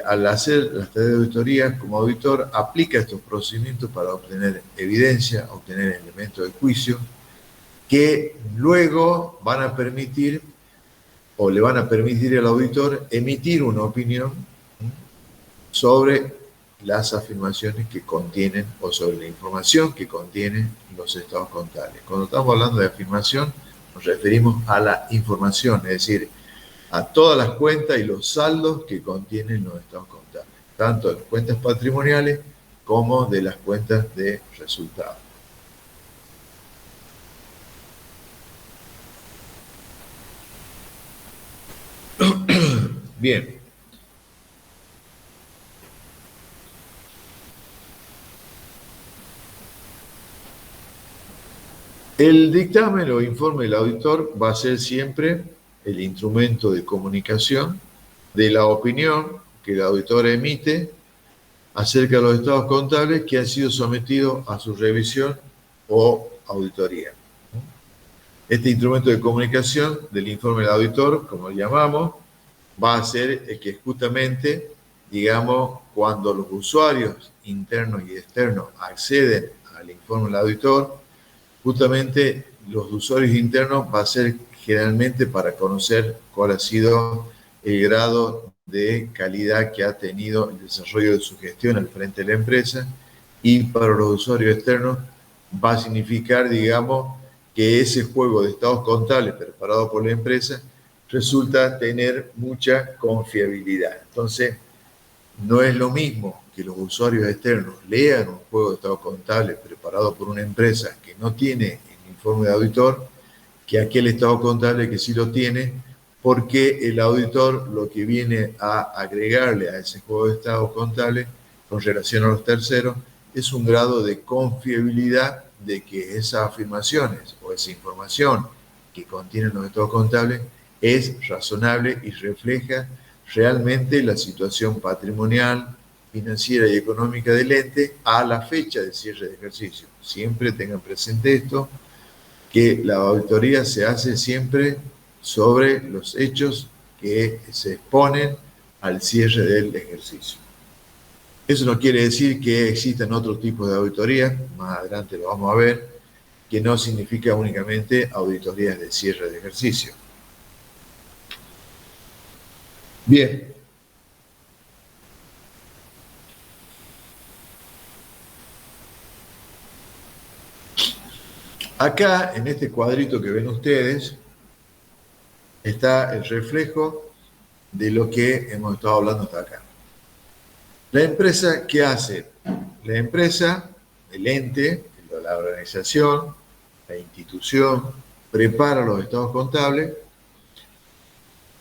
al hacer las tareas de auditoría, como auditor, aplica estos procedimientos para obtener evidencia, obtener elementos de juicio, que luego van a permitir o le van a permitir al auditor emitir una opinión sobre las afirmaciones que contienen o sobre la información que contienen los estados contables. Cuando estamos hablando de afirmación, nos referimos a la información, es decir, a todas las cuentas y los saldos que contienen los estados contables, tanto de las cuentas patrimoniales como de las cuentas de resultados. Bien. El dictamen o informe del auditor va a ser siempre el instrumento de comunicación de la opinión que el auditor emite acerca de los estados contables que han sido sometidos a su revisión o auditoría. Este instrumento de comunicación del informe del auditor, como lo llamamos, va a ser el que justamente, digamos, cuando los usuarios internos y externos acceden al informe del auditor, justamente los usuarios internos va a ser generalmente para conocer cuál ha sido el grado de calidad que ha tenido el desarrollo de su gestión al frente de la empresa, y para los usuarios externos va a significar, digamos, que ese juego de estados contables preparado por la empresa resulta tener mucha confiabilidad. Entonces, no es lo mismo que los usuarios externos lean un juego de estados contables preparado por una empresa que no tiene el informe de auditor, que aquel estado contable que sí lo tiene, porque el auditor lo que viene a agregarle a ese juego de estados contables con relación a los terceros es un grado de confiabilidad de que esas afirmaciones o esa información que contienen los estados contables es razonable y refleja realmente la situación patrimonial, financiera y económica del ente a la fecha de cierre de ejercicio. Siempre tengan presente esto, que la auditoría se hace siempre sobre los hechos que se exponen al cierre del ejercicio. Eso no quiere decir que existan otros tipos de auditoría, más adelante lo vamos a ver, que no significa únicamente auditorías de cierre de ejercicio. Bien. Acá, en este cuadrito que ven ustedes, está el reflejo de lo que hemos estado hablando hasta acá. La empresa, ¿qué hace? La empresa, el ente, la organización, la institución, prepara los estados contables.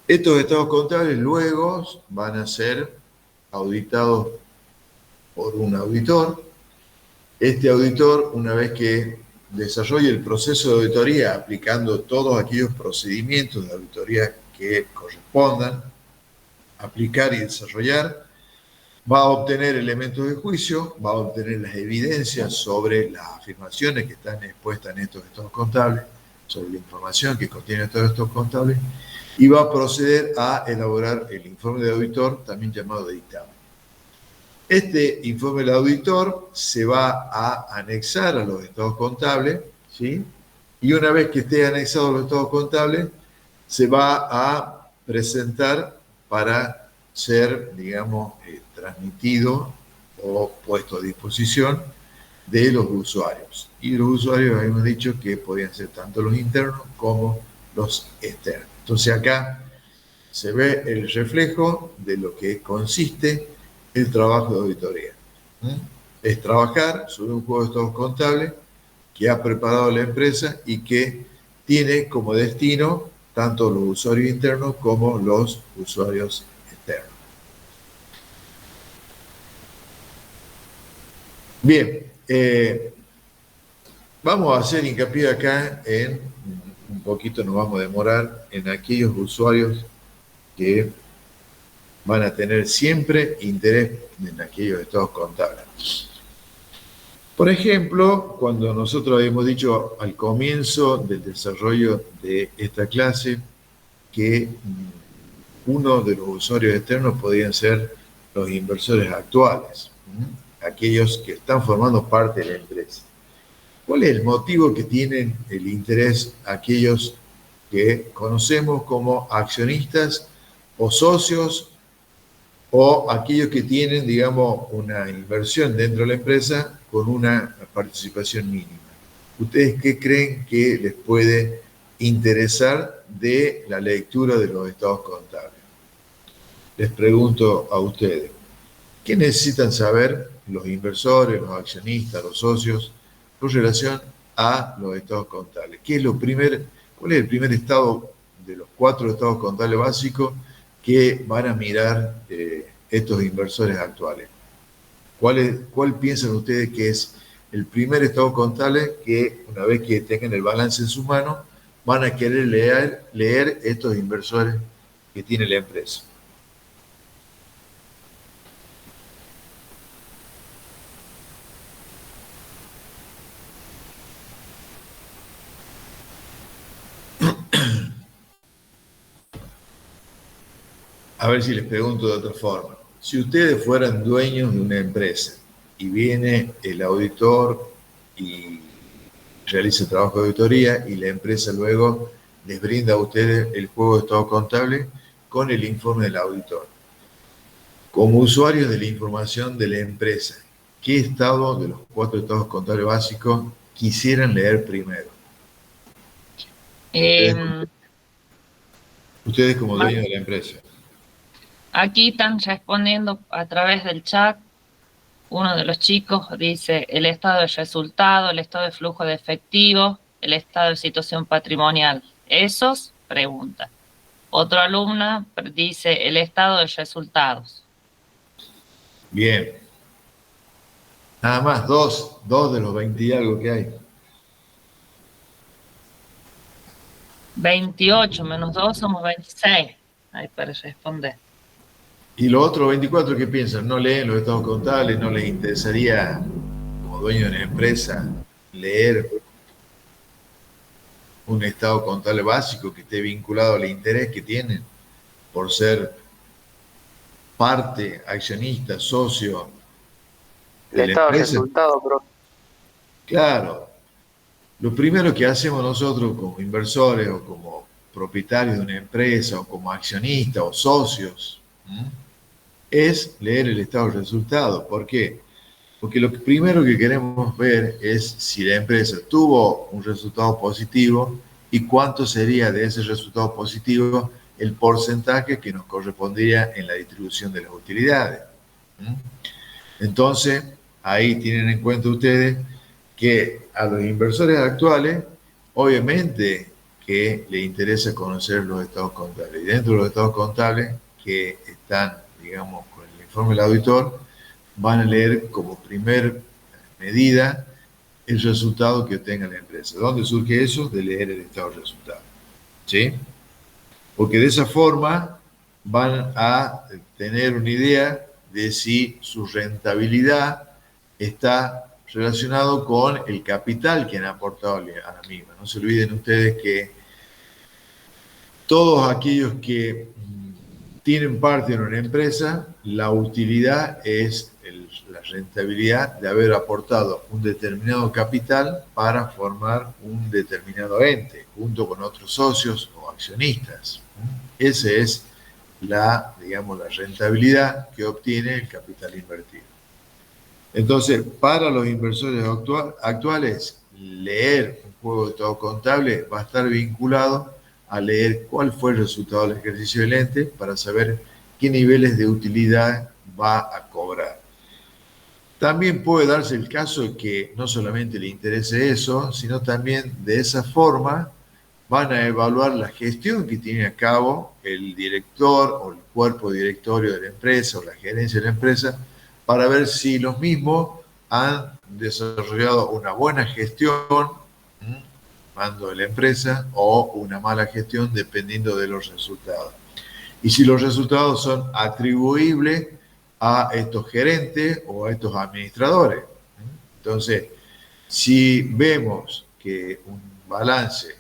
Estos estados contables luego van a ser auditados por un auditor. Este auditor, una vez que desarrolle el proceso de auditoría aplicando todos aquellos procedimientos de auditoría que correspondan aplicar y desarrollar, va a obtener elementos de juicio, va a obtener las evidencias sobre las afirmaciones que están expuestas en estos estados contables, sobre la información que contienen estos estados contables, y va a proceder a elaborar el informe de auditor, también llamado de dictamen. Este informe del auditor se va a anexar a los estados contables, ¿sí? Y una vez que esté anexado a los estados contables, se va a presentar para ser, digamos, transmitido o puesto a disposición de los usuarios. Y los usuarios habíamos dicho que podían ser tanto los internos como los externos. Entonces acá se ve el reflejo de lo que consiste el trabajo de auditoría. Es trabajar sobre un juego de estados contables que ha preparado la empresa y que tiene como destino tanto los usuarios internos como los usuarios externos. Bien, vamos a hacer hincapié acá en, un poquito nos vamos a demorar, en aquellos usuarios que van a tener siempre interés en aquellos estados contables. Por ejemplo, cuando nosotros habíamos dicho al comienzo del desarrollo de esta clase que uno de los usuarios externos podían ser los inversores actuales, aquellos que están formando parte de la empresa. ¿Cuál es el motivo que tienen el interés aquellos que conocemos como accionistas o socios o aquellos que tienen, digamos, una inversión dentro de la empresa con una participación mínima? ¿Ustedes qué creen que les puede interesar de la lectura de los estados contables? Les pregunto a ustedes, ¿qué necesitan saber los inversores, los accionistas, los socios con relación a los estados contables? ¿Cuál es el primer estado de los 4 estados contables básicos que van a mirar estos inversores actuales? ¿Cuál piensan ustedes que es el primer estado contable que, una vez que tengan el balance en sus manos, van a querer leer estos inversores que tiene la empresa? A ver si les pregunto de otra forma. Si ustedes fueran dueños de una empresa y viene el auditor y realiza el trabajo de auditoría y la empresa luego les brinda a ustedes el juego de estado contable con el informe del auditor. Como usuarios de la información de la empresa, ¿qué estado de los 4 estados contables básicos quisieran leer primero? Ustedes como dueños de la empresa. Aquí están respondiendo a través del chat. Uno de los chicos dice el estado de resultado, el estado de flujo de efectivo, el estado de situación patrimonial. Esos preguntan. Otro alumno dice el estado de resultados. Bien. Nada más, dos de los 20 y algo que hay. 28 menos 2 somos 26. Ahí para responder. Y los otros 24, ¿qué piensan? ¿No leen los estados contables? ¿No les interesaría, como dueño de una empresa, leer un estado contable básico que esté vinculado al interés que tienen por ser parte, accionista, socio de la estado de empresa? resultado, bro. Claro. Lo primero que hacemos nosotros como inversores o como propietarios de una empresa o como accionistas o socios es leer el estado de resultado. ¿Por qué? Porque lo primero que queremos ver es si la empresa tuvo un resultado positivo y cuánto sería de ese resultado positivo el porcentaje que nos correspondería en la distribución de las utilidades. Entonces, ahí tienen en cuenta ustedes que a los inversores actuales, obviamente que les interesa conocer los estados contables. Y dentro de los estados contables que están, digamos, con el informe del auditor, van a leer como primer medida el resultado que obtenga la empresa. ¿Dónde surge eso? De leer el estado de resultado. ¿Sí? Porque de esa forma van a tener una idea de si su rentabilidad está relacionado con el capital que han aportado a la misma. No se olviden ustedes que todos aquellos que tienen parte en una empresa, la utilidad es la rentabilidad de haber aportado un determinado capital para formar un determinado ente, junto con otros socios o accionistas. Esa es la rentabilidad que obtiene el capital invertido. Entonces, para los inversores actuales, leer un juego de estado contable va a estar vinculado a leer cuál fue el resultado del ejercicio del ente para saber qué niveles de utilidad va a cobrar. También puede darse el caso de que no solamente le interese eso, sino también de esa forma van a evaluar la gestión que tiene a cabo el director o el cuerpo directorio de la empresa o la gerencia de la empresa para ver si los mismos han desarrollado una buena gestión, mando de la empresa, o una mala gestión dependiendo de los resultados. Y si los resultados son atribuibles a estos gerentes o a estos administradores. Entonces, si vemos que un balance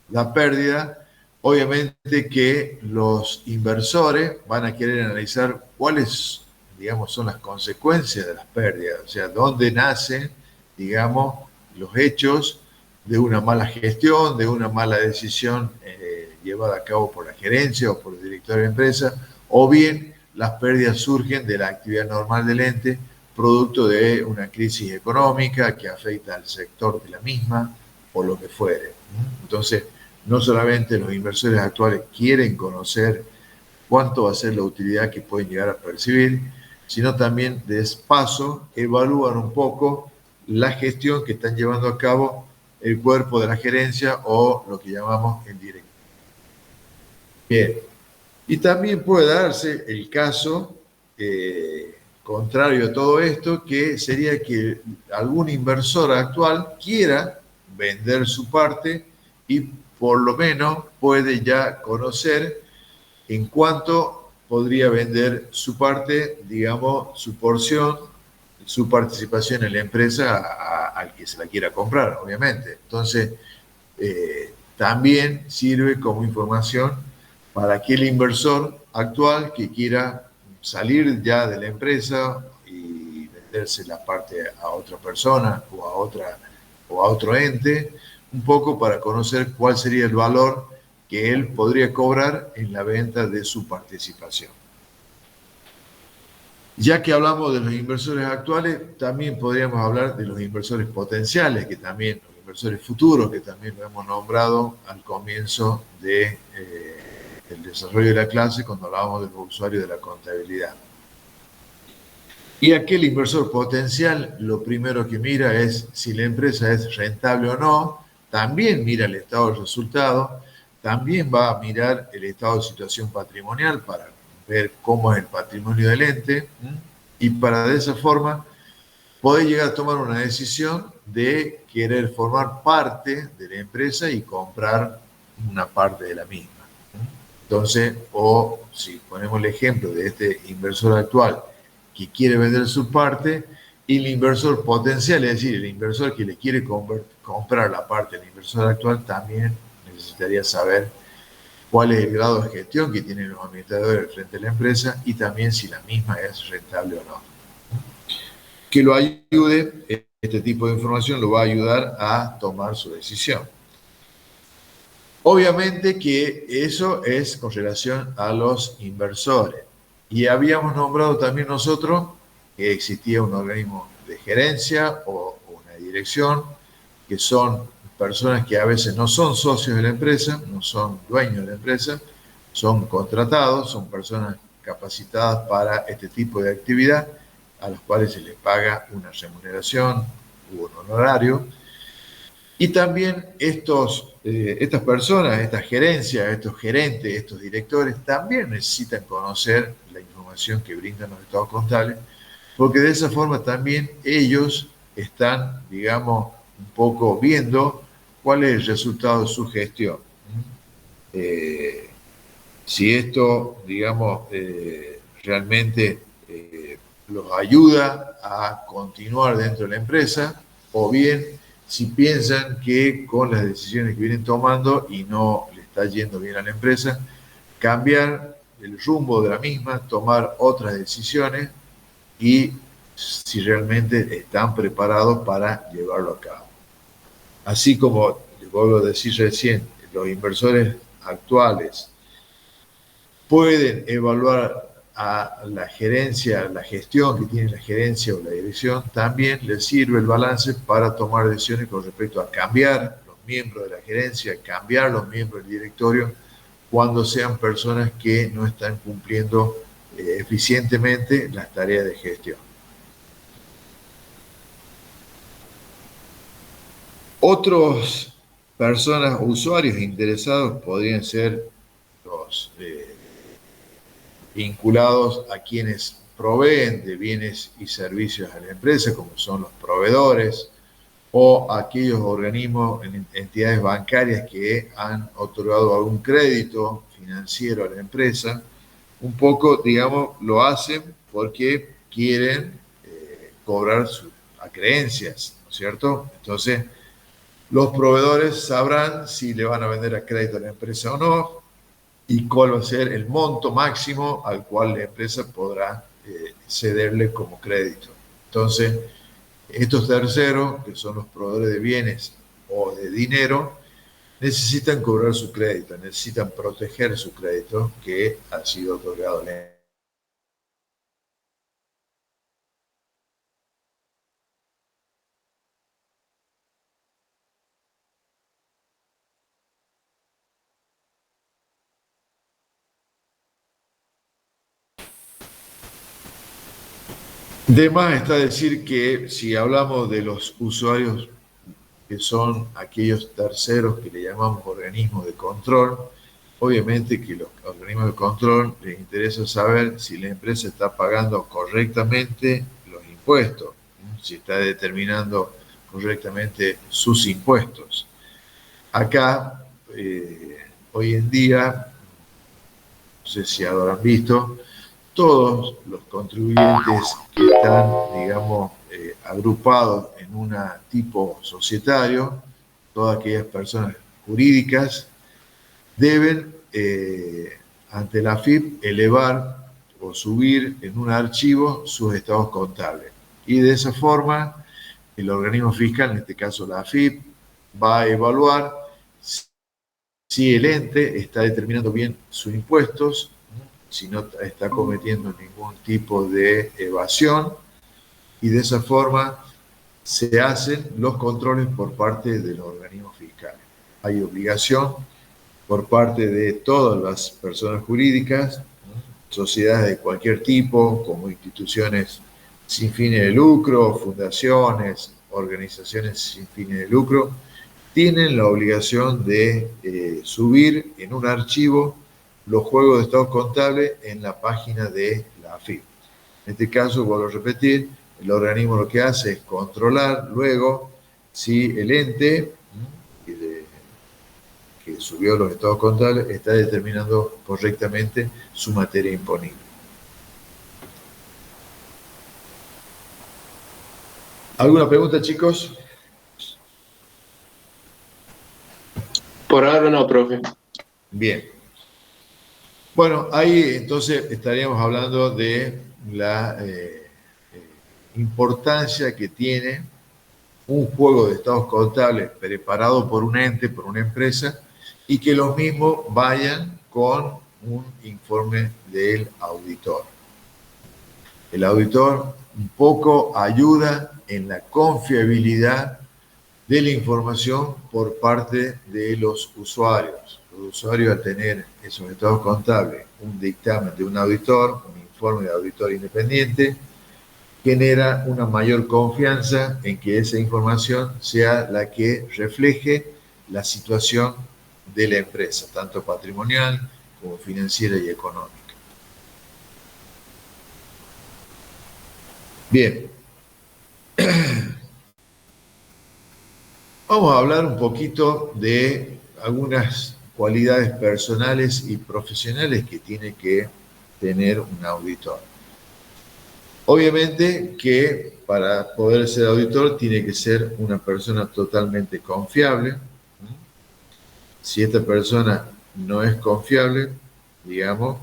da pérdida, obviamente que los inversores van a querer analizar cuáles, digamos, son las consecuencias de las pérdidas, o sea, dónde nacen, digamos, los hechos de una mala gestión, de una mala decisión llevada a cabo por la gerencia o por el director de la empresa, o bien las pérdidas surgen de la actividad normal del ente, producto de una crisis económica que afecta al sector de la misma o lo que fuere. Entonces, no solamente los inversores actuales quieren conocer cuánto va a ser la utilidad que pueden llegar a percibir, sino también de paso evalúan un poco la gestión que están llevando a cabo el cuerpo de la gerencia o lo que llamamos el director. Bien, y también puede darse el caso contrario a todo esto, que sería que algún inversor actual quiera vender su parte y por lo menos puede ya conocer en cuánto podría vender su parte, digamos, su porción, su participación en la empresa al que se la quiera comprar, obviamente. Entonces, también sirve como información para aquel inversor actual que quiera salir ya de la empresa y venderse la parte a otra persona o a otro ente, un poco para conocer cuál sería el valor que él podría cobrar en la venta de su participación. Ya que hablamos de los inversores actuales, también podríamos hablar de los inversores potenciales, que también, los inversores futuros, que también lo hemos nombrado al comienzo del desarrollo de la clase cuando hablábamos de los usuarios de la contabilidad. Y aquel inversor potencial, lo primero que mira es si la empresa es rentable o no, también mira el estado del resultado, también va a mirar el estado de situación patrimonial para ver cómo es el patrimonio del ente y para de esa forma poder llegar a tomar una decisión de querer formar parte de la empresa y comprar una parte de la misma. Entonces, o si ponemos el ejemplo de este inversor actual que quiere vender su parte y el inversor potencial, es decir, el inversor que le quiere comprar la parte del inversor actual, también necesitaría saber cuál es el grado de gestión que tienen los administradores frente a la empresa y también si la misma es rentable o no. Que lo ayude, este tipo de información lo va a ayudar a tomar su decisión. Obviamente que eso es con relación a los inversores. Y habíamos nombrado también nosotros que existía un organismo de gerencia o una dirección, que son personas que a veces no son socios de la empresa, no son dueños de la empresa, son contratados, son personas capacitadas para este tipo de actividad, a las cuales se les paga una remuneración u un honorario. Y también estas personas, estas gerencias, estos gerentes, estos directores, también necesitan conocer la información que brindan los estados contables, porque de esa forma también ellos están, digamos, un poco viendo cuál es el resultado de su gestión. Si esto, digamos, realmente los ayuda a continuar dentro de la empresa, o bien si piensan que con las decisiones que vienen tomando y no le está yendo bien a la empresa, cambiar el rumbo de la misma, tomar otras decisiones y si realmente están preparados para llevarlo a cabo. Así como les vuelvo a decir recién, los inversores actuales pueden evaluar a la gerencia, la gestión que tiene la gerencia o la dirección, también le sirve el balance para tomar decisiones con respecto a cambiar los miembros de la gerencia, cambiar los miembros del directorio cuando sean personas que no están cumpliendo eficientemente las tareas de gestión. Otros personas, usuarios interesados podrían ser los vinculados a quienes proveen de bienes y servicios a la empresa, como son los proveedores, o aquellos organismos, entidades bancarias que han otorgado algún crédito financiero a la empresa. Un poco, digamos, lo hacen porque quieren cobrar sus acreencias, ¿no es cierto? Entonces, los proveedores sabrán si le van a vender a crédito a la empresa o no, y cuál va a ser el monto máximo al cual la empresa podrá cederle como crédito. Entonces, estos terceros, que son los proveedores de bienes o de dinero, necesitan cobrar su crédito, necesitan proteger su crédito que ha sido otorgado a la empresa. De más está decir que si hablamos de los usuarios que son aquellos terceros que le llamamos organismos de control, obviamente que los organismos de control les interesa saber si la empresa está pagando correctamente los impuestos, si está determinando correctamente sus impuestos. Acá, hoy en día, no sé si habrán visto, todos los contribuyentes que están, digamos, agrupados en un tipo societario, todas aquellas personas jurídicas, deben, ante la AFIP, elevar o subir en un archivo sus estados contables. Y de esa forma, el organismo fiscal, en este caso la AFIP, va a evaluar si el ente está determinando bien sus impuestos, si no está cometiendo ningún tipo de evasión, y de esa forma se hacen los controles por parte de los organismos fiscales. Hay obligación por parte de todas las personas jurídicas, sociedades de cualquier tipo, como instituciones sin fines de lucro, fundaciones, organizaciones sin fines de lucro, tienen la obligación de subir en un archivo los juegos de estados contables en la página de la AFIP. En este caso, vuelvo a repetir, el organismo lo que hace es controlar luego si el ente que subió los estados contables está determinando correctamente su materia imponible. ¿Alguna pregunta, chicos? Por ahora no, profe. Bien. Bueno, ahí entonces estaríamos hablando de la importancia que tiene un juego de estados contables preparado por un ente, por una empresa, y que los mismos vayan con un informe del auditor. El auditor un poco ayuda en la confiabilidad de la información por parte de los usuarios. Los usuarios, al tener esos estados contables, un dictamen de un auditor, un informe de auditor independiente, genera una mayor confianza en que esa información sea la que refleje la situación de la empresa, tanto patrimonial como financiera y económica. Bien. Vamos a hablar un poquito de algunas cualidades personales y profesionales que tiene que tener un auditor. Obviamente que para poder ser auditor tiene que ser una persona totalmente confiable. Si esta persona no es confiable, digamos,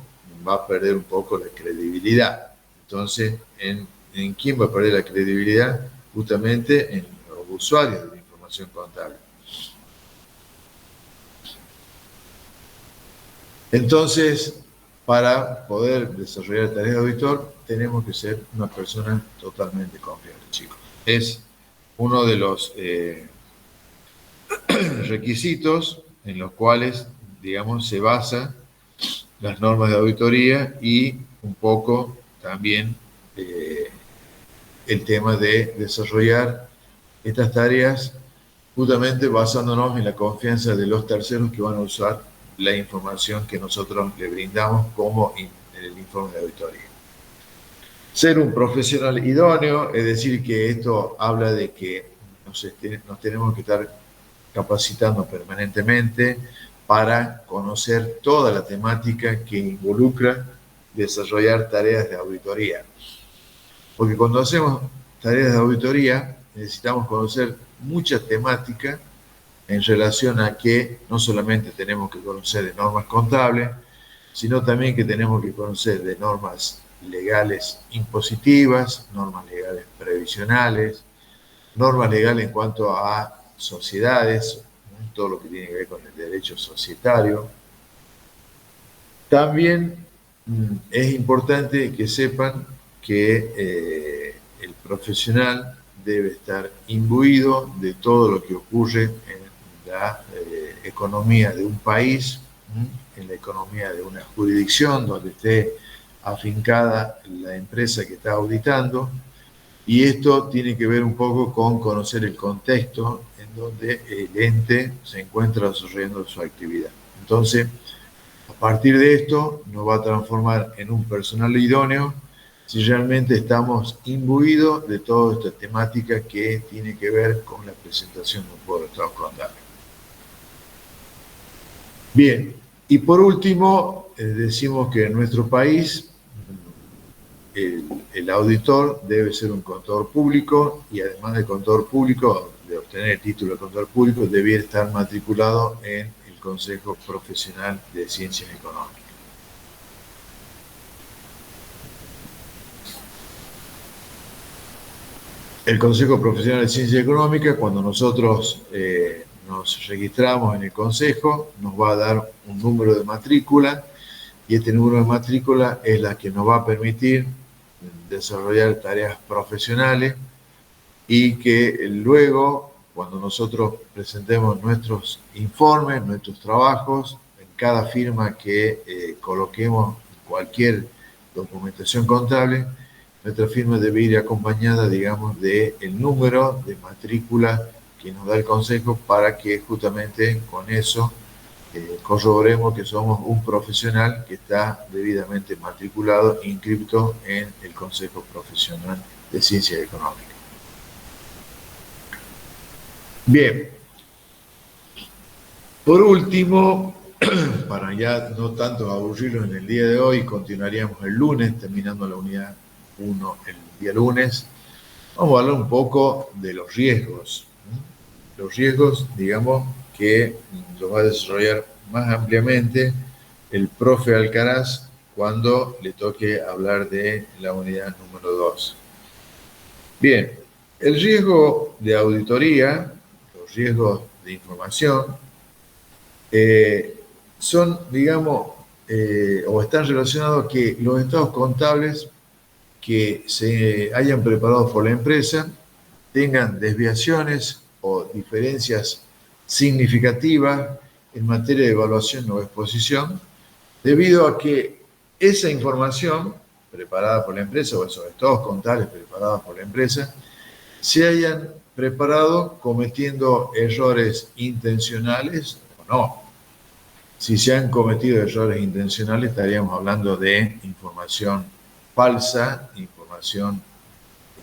va a perder un poco la credibilidad. Entonces, ¿en quién va a perder la credibilidad? Justamente en los usuarios de la información contable. Entonces, para poder desarrollar tareas de auditor, tenemos que ser una persona totalmente confiable, chicos. Es uno de los requisitos en los cuales, digamos, se basan las normas de auditoría y un poco también el tema de desarrollar estas tareas justamente basándonos en la confianza de los terceros que van a usar la información que nosotros le brindamos como en el informe de auditoría. Ser un profesional idóneo, es decir, que esto habla de que nos tenemos que estar capacitando permanentemente para conocer toda la temática que involucra desarrollar tareas de auditoría. Porque cuando hacemos tareas de auditoría necesitamos conocer mucha temática en relación a que no solamente tenemos que conocer de normas contables, sino también que tenemos que conocer de normas legales impositivas, normas legales previsionales, normas legales en cuanto a sociedades, todo lo que tiene que ver con el derecho societario. También es importante que sepan que el profesional debe estar imbuido de todo lo que ocurre en la economía de un país, en la economía de una jurisdicción donde esté afincada la empresa que está auditando, y esto tiene que ver un poco con conocer el contexto en donde el ente se encuentra desarrollando su actividad. Entonces, a partir de esto, nos va a transformar en un personal idóneo si realmente estamos imbuidos de toda esta temática que tiene que ver con la presentación de un cuadro de estado contable. Bien, y por último, decimos que en nuestro país el auditor debe ser un contador público y además de contador público, de obtener el título de contador público, debiera estar matriculado en el Consejo Profesional de Ciencias Económicas. El Consejo Profesional de Ciencias Económicas, cuando nosotros nos registramos en el Consejo, nos va a dar un número de matrícula y este número de matrícula es la que nos va a permitir desarrollar tareas profesionales y que luego, cuando nosotros presentemos nuestros informes, nuestros trabajos, en cada firma que coloquemos cualquier documentación contable, nuestra firma debe ir acompañada, digamos, del número de matrícula que nos da el Consejo para que justamente con eso corroboremos que somos un profesional que está debidamente matriculado e inscrito en el Consejo Profesional de Ciencias Económicas. Bien. Por último, para ya no tanto aburrirlos en el día de hoy, continuaríamos el lunes, terminando la unidad 1 el día lunes. Vamos a hablar un poco de los riesgos. Los riesgos, digamos, que lo va a desarrollar más ampliamente el profe Alcaraz cuando le toque hablar de la unidad número 2. Bien, el riesgo de auditoría, los riesgos de información, son, digamos, o están relacionados a que los estados contables que se hayan preparado por la empresa tengan desviaciones o diferencias significativas en materia de evaluación o exposición, debido a que esa información preparada por la empresa o esos estados contables preparados por la empresa se hayan preparado cometiendo errores intencionales o no. Si se han cometido errores intencionales, estaríamos hablando de información falsa, información,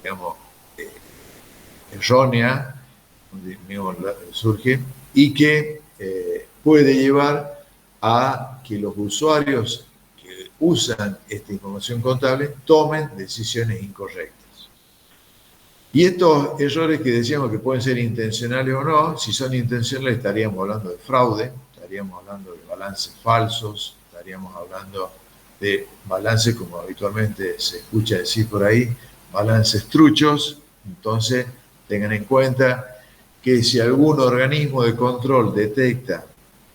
digamos, errónea, donde mismo surge, y que puede llevar a que los usuarios que usan esta información contable tomen decisiones incorrectas. Y estos errores que decíamos que pueden ser intencionales o no, si son intencionales estaríamos hablando de fraude, estaríamos hablando de balances falsos, estaríamos hablando de balances, como habitualmente se escucha decir por ahí, balances truchos. Entonces, tengan en cuenta que si algún organismo de control detecta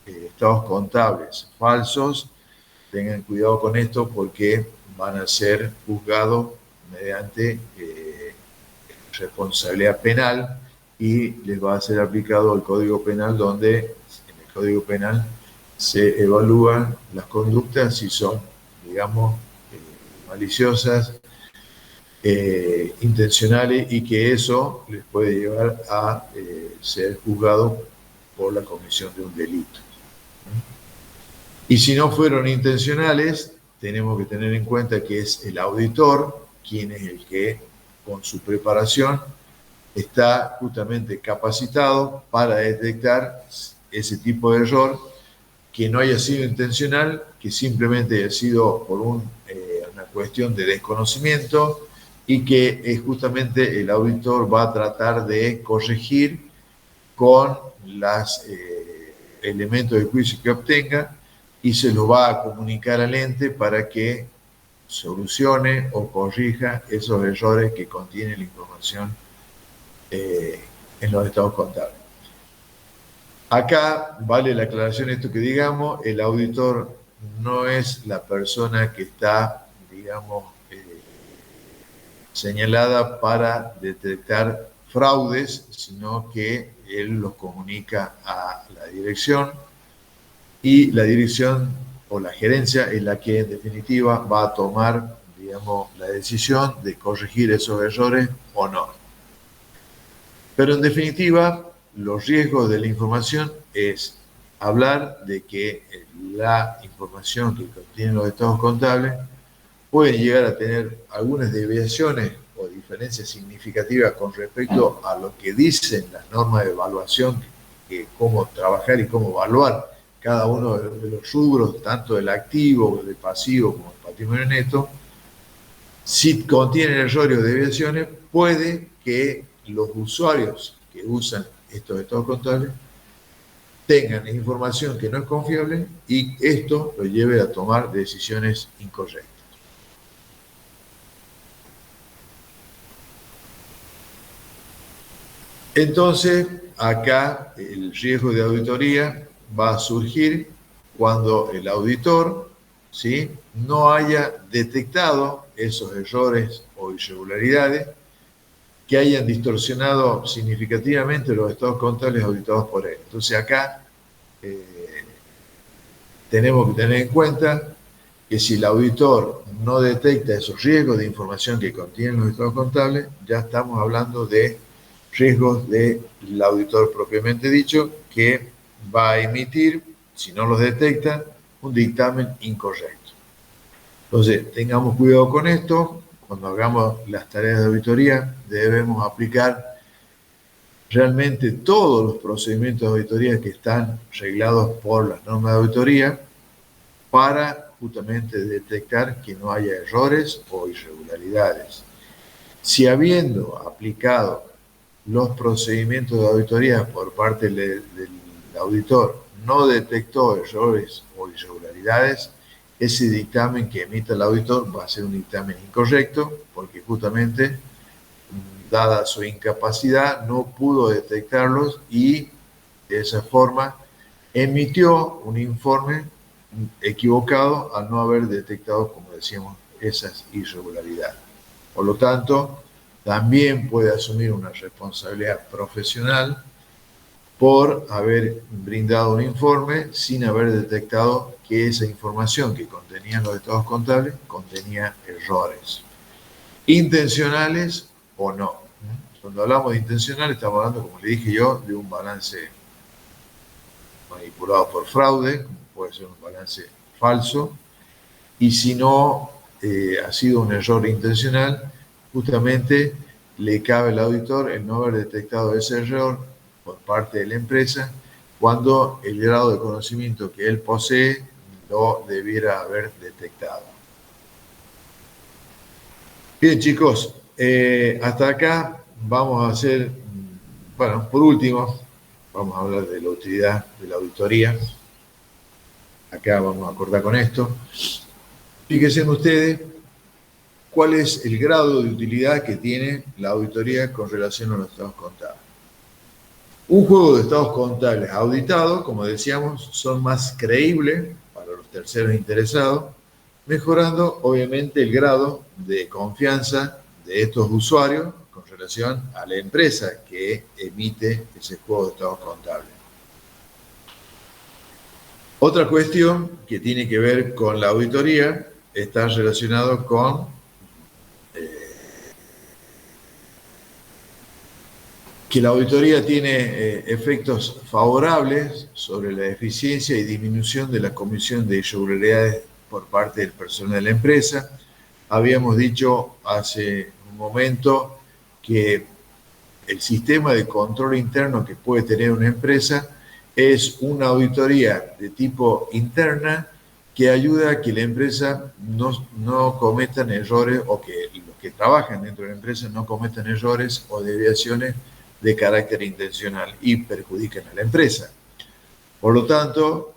estados contables falsos, tengan cuidado con esto porque van a ser juzgados mediante responsabilidad penal y les va a ser aplicado el Código Penal, donde en el Código Penal se evalúan las conductas si son, digamos, maliciosas, intencionales, y que eso les puede llevar a ser juzgado por la comisión de un delito. Y si no fueron intencionales, tenemos que tener en cuenta que es el auditor quien es el que, con su preparación, está justamente capacitado para detectar ese tipo de error, que no haya sido intencional, que simplemente haya sido por una cuestión de desconocimiento, y que justamente el auditor va a tratar de corregir con los elementos de juicio que obtenga, y se lo va a comunicar al ente para que solucione o corrija esos errores que contiene la información en los estados contables. Acá vale la aclaración esto que digamos, el auditor no es la persona que está, digamos, señalada para detectar fraudes, sino que él los comunica a la dirección, y la dirección o la gerencia es la que en definitiva va a tomar, digamos, la decisión de corregir esos errores o no. Pero en definitiva, los riesgos de la información es hablar de que la información que contienen los estados contables puede llegar a tener algunas desviaciones o diferencias significativas con respecto a lo que dicen las normas de evaluación, que cómo trabajar y cómo evaluar cada uno de los rubros, tanto del activo, del pasivo, como del patrimonio neto. Si contienen errores o desviaciones, puede que los usuarios que usan estos estados contables tengan información que no es confiable, y esto lo lleve a tomar decisiones incorrectas. Entonces, acá el riesgo de auditoría va a surgir cuando el auditor, ¿sí?, no haya detectado esos errores o irregularidades que hayan distorsionado significativamente los estados contables auditados por él. Entonces acá tenemos que tener en cuenta que si el auditor no detecta esos riesgos de información que contienen los estados contables, ya estamos hablando de riesgos del auditor propiamente dicho, que va a emitir, si no los detecta, un dictamen incorrecto. Entonces, tengamos cuidado con esto. Cuando hagamos las tareas de auditoría, debemos aplicar realmente todos los procedimientos de auditoría que están reglados por las normas de auditoría, para justamente detectar que no haya errores o irregularidades. Si habiendo aplicado los procedimientos de auditoría por parte del auditor no detectó errores o irregularidades, ese dictamen que emita el auditor va a ser un dictamen incorrecto, porque justamente, dada su incapacidad, no pudo detectarlos, y de esa forma emitió un informe equivocado al no haber detectado, como decíamos, esas irregularidades. Por lo tanto, también puede asumir una responsabilidad profesional por haber brindado un informe sin haber detectado que esa información que contenían los estados contables contenía errores, intencionales o no. Cuando hablamos de intencional, estamos hablando, como le dije yo, de un balance manipulado por fraude, como puede ser un balance falso, y si no ha sido un error intencional, justamente le cabe al auditor el no haber detectado ese error por parte de la empresa, cuando el grado de conocimiento que él posee lo debiera haber detectado. Bien, chicos, hasta acá vamos a hacer, bueno, por último, vamos a hablar de la utilidad de la auditoría. Acá vamos a acordar con esto. Fíjense ustedes cuál es el grado de utilidad que tiene la auditoría con relación a los estados contables. Un juego de estados contables auditados, como decíamos, son más creíbles para los terceros interesados, mejorando obviamente el grado de confianza de estos usuarios con relación a la empresa que emite ese juego de estados contables. Otra cuestión que tiene que ver con la auditoría está relacionado con que la auditoría tiene efectos favorables sobre la eficiencia y disminución de la comisión de irregularidades por parte del personal de la empresa. Habíamos dicho hace un momento que el sistema de control interno que puede tener una empresa es una auditoría de tipo interna que ayuda a que la empresa no cometan errores, o que los que trabajan dentro de la empresa no cometan errores o desviaciones de carácter intencional y perjudican a la empresa. Por lo tanto,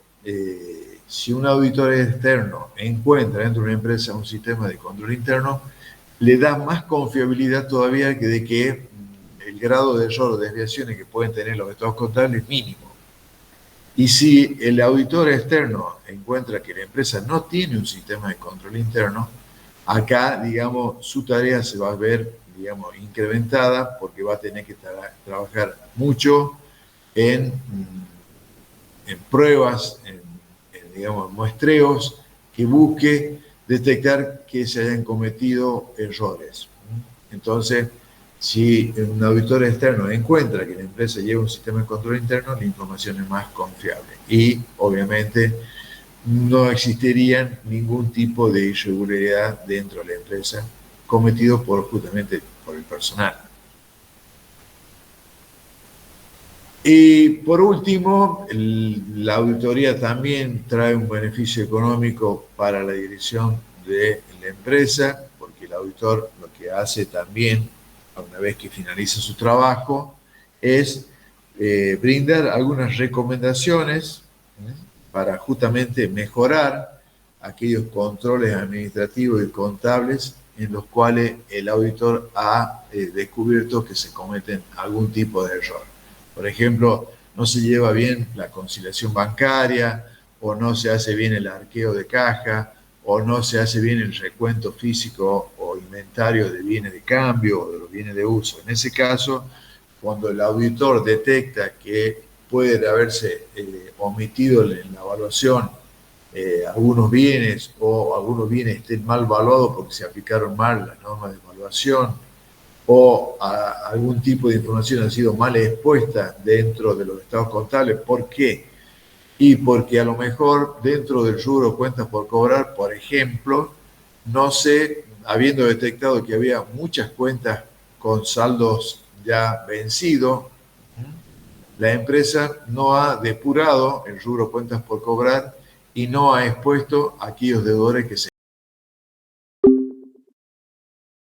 si un auditor externo encuentra dentro de una empresa un sistema de control interno, le da más confiabilidad todavía de que el grado de error o desviaciones que pueden tener los estados contables es mínimo. Y si el auditor externo encuentra que la empresa no tiene un sistema de control interno, acá, digamos, su tarea se va a ver, digamos, incrementada, porque va a tener que trabajar mucho en pruebas, digamos, muestreos que busque detectar que se hayan cometido errores. Entonces, si un auditor externo encuentra que la empresa lleva un sistema de control interno, la información es más confiable y, obviamente, no existiría ningún tipo de irregularidad dentro de la empresa cometido justamente por el personal. Y por último, la auditoría también trae un beneficio económico para la dirección de la empresa, porque el auditor lo que hace también, una vez que finaliza su trabajo, es brindar algunas recomendaciones para justamente mejorar aquellos controles administrativos y contables en los cuales el auditor ha descubierto que se cometen algún tipo de error. Por ejemplo, no se lleva bien la conciliación bancaria, o no se hace bien el arqueo de caja, o no se hace bien el recuento físico o inventario de bienes de cambio o de los bienes de uso. En ese caso, cuando el auditor detecta que puede haberse omitido en la evaluación algunos bienes, o algunos bienes estén mal valuados porque se aplicaron mal las normas de evaluación, o algún tipo de información ha sido mal expuesta dentro de los estados contables. ¿Por qué? Y porque a lo mejor dentro del rubro cuentas por cobrar, por ejemplo, no sé, habiendo detectado que había muchas cuentas con saldos ya vencidos, la empresa no ha depurado el rubro cuentas por cobrar y no ha expuesto a aquellos deudores que se